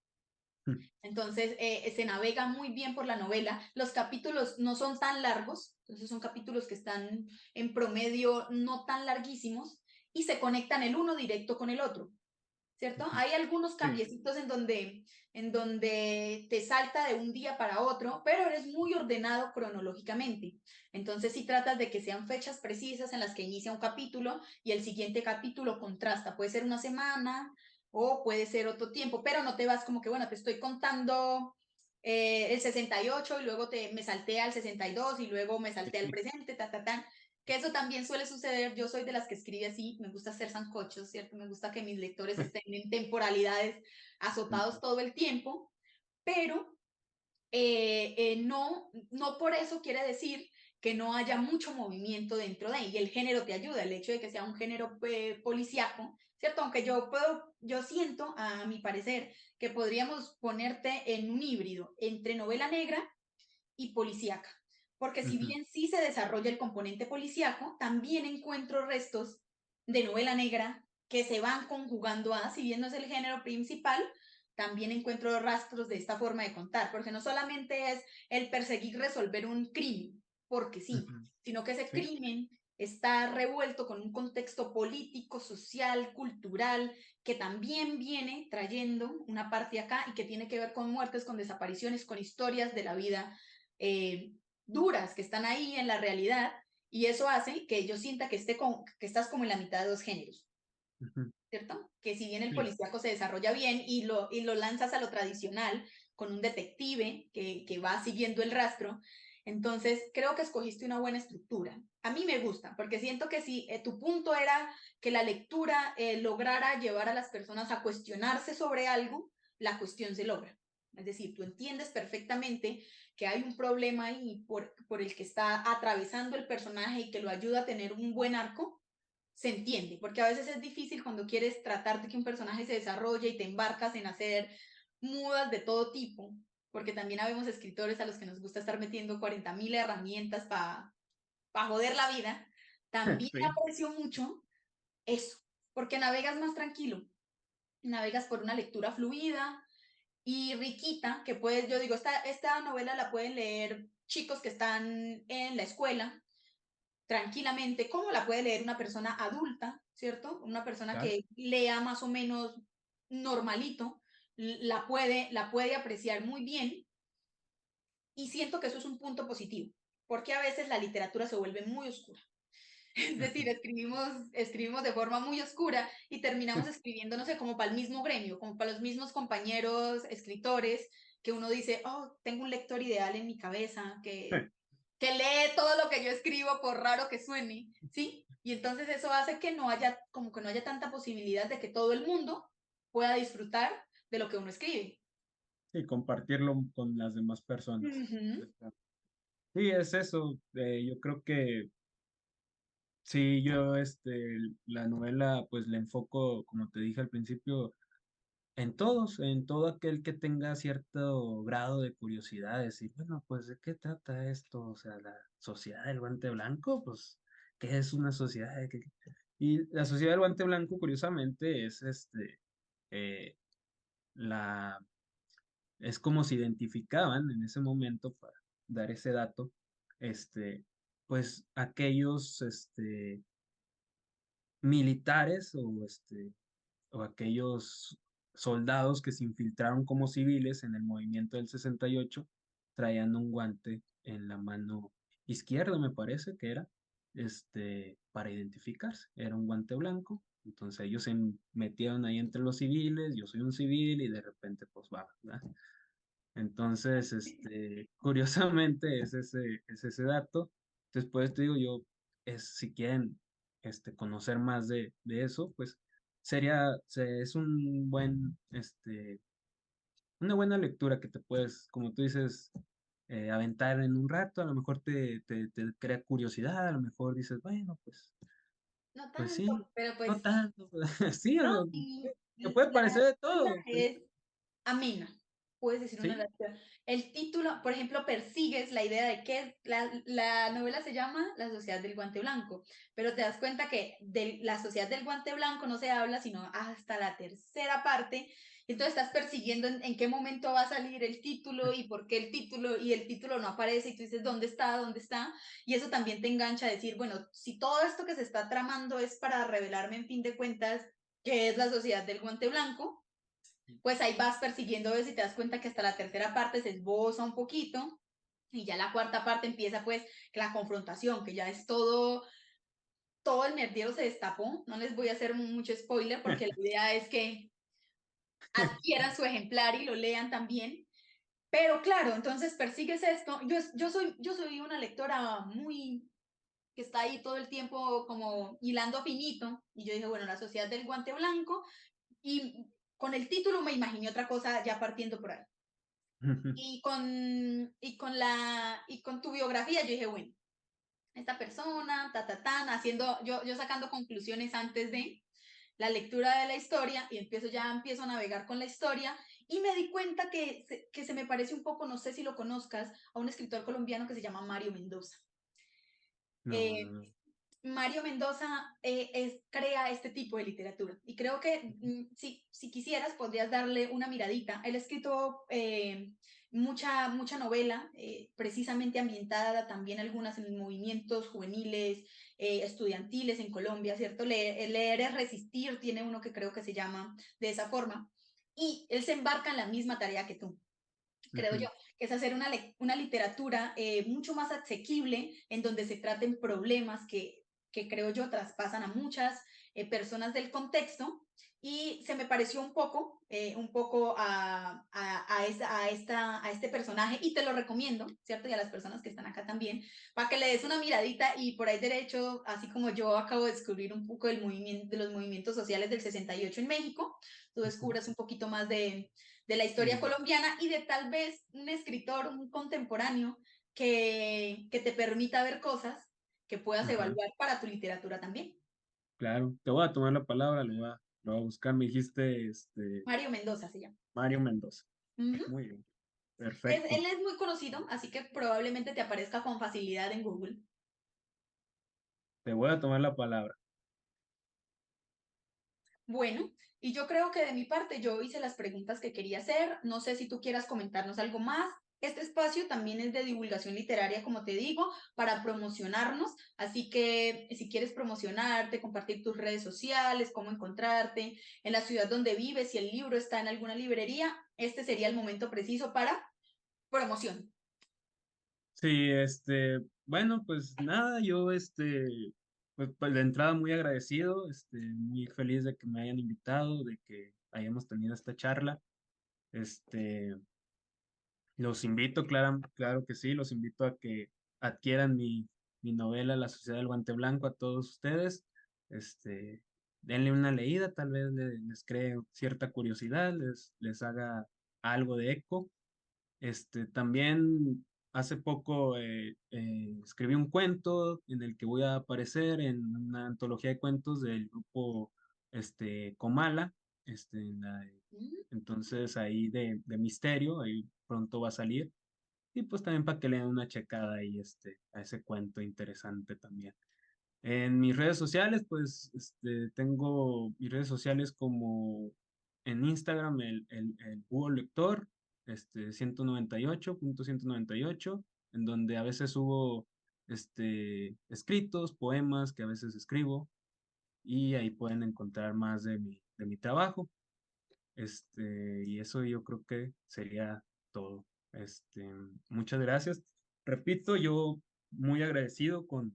entonces se navega muy bien por la novela. Los capítulos no son tan largos, entonces son capítulos que están en promedio no tan larguísimos y se conectan el uno directo con el otro. ¿cierto? Ujú. Hay algunos Sí, cambiecitos en donde te salta de un día para otro, pero eres muy ordenado cronológicamente. Entonces, si tratas de que sean fechas precisas en las que inicia un capítulo y el siguiente capítulo contrasta, puede ser una semana o puede ser otro tiempo, pero no te vas como que, bueno, te estoy contando el 68 y luego me salté al 62 y luego me salté al sí. presente, que eso también suele suceder. Yo soy de las que escribe así, me gusta hacer sancochos, ¿cierto? Me gusta que mis lectores estén en temporalidades azotados Ujú, todo el tiempo, pero no por eso quiere decir que no haya mucho movimiento dentro de, y el género te ayuda, el hecho de que sea un género policíaco, ¿cierto? Aunque yo siento, a mi parecer, que podríamos ponerte en un híbrido entre novela negra y policíaca. Porque si ujú, bien sí se desarrolla el componente policíaco, también encuentro restos de novela negra que se van conjugando a, si bien no es el género principal, también encuentro rastros de esta forma de contar, porque no solamente es el perseguir resolver un crimen, porque sí, ujú. sino que ese Sí, crimen está revuelto con un contexto político, social, cultural, que también viene trayendo una parte acá y que tiene que ver con muertes, con desapariciones, con historias de la vida eh, duras que están ahí en la realidad, y eso hace que yo sienta que estás como en la mitad de dos géneros, ujú, ¿cierto? Que si bien el sí. policíaco se desarrolla bien y lo lanzas a lo tradicional con un detective que va siguiendo el rastro, entonces creo que escogiste una buena estructura. A mí me gusta, porque siento que si tu punto era que la lectura lograra llevar a las personas a cuestionarse sobre algo, la cuestión se logra. Es decir, tú entiendes perfectamente que hay un problema ahí por el que está atravesando el personaje y que lo ayuda a tener un buen arco, se entiende, porque a veces es difícil cuando quieres tratar de que un personaje se desarrolle y te embarcas en hacer mudas de todo tipo, porque también habemos escritores a los que nos gusta estar metiendo 40.000 herramientas para joder la vida. También Sí, aprecio mucho eso, porque navegas más tranquilo, navegas por una lectura fluida y riquita, que puedes, yo digo, esta novela la pueden leer chicos que están en la escuela tranquilamente, como la puede leer una persona adulta, ¿cierto? Una persona claro. que lea más o menos normalito, la puede apreciar muy bien, y siento que eso es un punto positivo, porque a veces la literatura se vuelve muy oscura. Es decir, Ujú. escribimos de forma muy oscura y terminamos escribiendo, no sé, como para el mismo gremio, como para los mismos compañeros escritores, que uno dice, oh, tengo un lector ideal en mi cabeza, que lee todo lo que yo escribo por raro que suene, ¿sí? Y entonces eso hace que no haya, como que no haya tanta posibilidad de que todo el mundo pueda disfrutar de lo que uno escribe. Y compartirlo con las demás personas. Ujú. Sí, es eso. Yo creo que sí, yo la novela pues la enfoco, como te dije al principio, en todos, en todo aquel que tenga cierto grado de curiosidad, decir, bueno, pues ¿de qué trata esto? O sea, la sociedad del guante blanco, pues, ¿qué es una sociedad? Y la sociedad del guante blanco, curiosamente, es eh, la, es como se identificaban en ese momento, para dar ese dato, este, pues aquellos, militares o aquellos soldados que se infiltraron como civiles en el movimiento del 68 traían un guante en la mano izquierda, me parece que era, para identificarse. Era un guante blanco. Entonces ellos se metieron ahí entre los civiles, yo soy un civil y de repente pues va, ¿verdad? Entonces, curiosamente es ese dato. Después te digo yo, si quieren conocer más de eso, pues es un buen, una buena lectura que te puedes, como tú dices, aventar en un rato, a lo mejor te crea curiosidad, a lo mejor dices, bueno, No pues sí, tanto, pero no pues tanto, sí, o no, sea, y te puede la parecer de narrativa todo, es amena. Puedes decir una sí, narrativa. El título, por ejemplo, persigues la idea de que la novela se llama La Sociedad del Guante Blanco, pero te das cuenta que de la Sociedad del Guante Blanco no se habla sino hasta la tercera parte. Entonces estás persiguiendo en qué momento va a salir el título y por qué el título no aparece y tú dices, ¿dónde está? ¿Dónde está? Y eso también te engancha a decir, bueno, si todo esto que se está tramando es para revelarme en fin de cuentas que es La Sociedad del Guante Blanco. Pues ahí vas persiguiendo eso y te das cuenta que hasta la tercera parte se esboza un poquito y ya la cuarta parte empieza pues la confrontación, que ya es todo el nerviero se destapó. No les voy a hacer mucho spoiler porque la idea es que adquieran su ejemplar y lo lean también. Pero claro, entonces persigues esto. Yo soy una lectora muy que está ahí todo el tiempo como hilando finito. Y yo dije, bueno, La Sociedad del Guante Blanco. Y con el título me imaginé otra cosa ya partiendo por ahí. Y con tu biografía yo dije, bueno, esta persona, haciendo, yo sacando conclusiones antes de la lectura de la historia y empiezo a navegar con la historia y me di cuenta que se me parece un poco, no sé si lo conozcas, a un escritor colombiano que se llama Mario Mendoza. No, no, Eh, no. Mario Mendoza crea este tipo de literatura y creo que si quisieras podrías darle una miradita. Él ha escrito mucha novela, precisamente ambientada también algunas en movimientos juveniles, estudiantiles en Colombia, ¿cierto? Leer es resistir, tiene uno que creo que se llama de esa forma, y él se embarca en la misma tarea que tú, creo yo, que es hacer una literatura mucho más asequible, en donde se traten problemas que creo yo traspasan a muchas personas del contexto, y se me pareció un poco a este personaje, y te lo recomiendo, ¿cierto? Y a las personas que están acá también, para que le des una miradita, y por ahí derecho, así como yo acabo de descubrir un poco de los movimientos sociales del 68 en México, tú descubras un poquito más de la historia Mm, colombiana y de tal vez un escritor, un contemporáneo que te permita ver cosas que puedas ajá, evaluar para tu literatura también. claro. Te voy a tomar la palabra, lo voy a buscar. Me dijiste, Mario Mendoza se llama. Mario Mendoza. Ujú. Muy bien, perfecto. Él es muy conocido, así que probablemente te aparezca con facilidad en Google. Te voy a tomar la palabra. Bueno, y yo creo que de mi parte yo hice las preguntas que quería hacer. No sé si tú quieras comentarnos algo más. Este espacio también es de divulgación literaria, como te digo, para promocionarnos. Así que si quieres promocionarte, compartir tus redes sociales, cómo encontrarte, en la ciudad donde vives, si el libro está en alguna librería, este sería el momento preciso para promoción. Sí, bueno, pues nada, yo, pues de entrada muy agradecido, muy feliz de que me hayan invitado, de que hayamos tenido esta charla. Este, los invito, claro que sí, los invito a que adquieran mi novela La Sociedad del Guante Blanco a todos ustedes. Este, denle una leída, tal vez les cree cierta curiosidad, les haga algo de eco. También hace poco escribí un cuento en el que voy a aparecer en una antología de cuentos del grupo Comala, en entonces ahí de misterio, ahí pronto va a salir. Y pues también para que le den una checada ahí a ese cuento interesante también. En mis redes sociales, pues tengo mis redes sociales como en Instagram el Búho Lector, 198.198, en donde a veces subo escritos, poemas que a veces escribo, y ahí pueden encontrar más de mi trabajo. Y eso yo creo que sería todo. Muchas gracias. Repito, yo muy agradecido con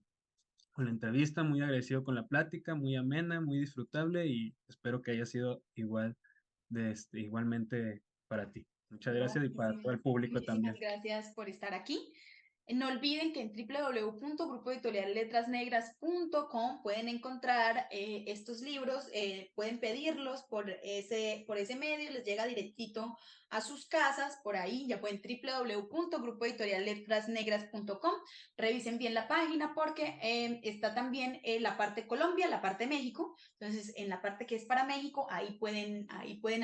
la entrevista, muy agradecido con la plática, muy amena, muy disfrutable y espero que haya sido igualmente para ti. Muchas No, gracias y para todo el público muchísimas también. gracias por estar aquí. No olviden que en www.grupoeditorialletrasnegras.com pueden encontrar estos libros, pueden pedirlos por ese medio, les llega directito a sus casas, por ahí ya pueden www.grupoeditorialletrasnegras.com, revisen bien la página porque está también la parte Colombia, la parte México, entonces en la parte que es para México, ahí pueden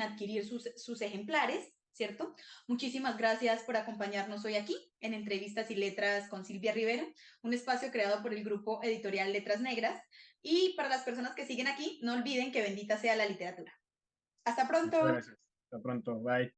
adquirir sus ejemplares, ¿cierto? Muchísimas gracias por acompañarnos hoy aquí en Entrevistas y Letras con Silvia Rivera, un espacio creado por el grupo editorial Letras Negras. Y para las personas que siguen aquí, no olviden que bendita sea la literatura. Hasta Muchas pronto. gracias. Hasta pronto. Bye.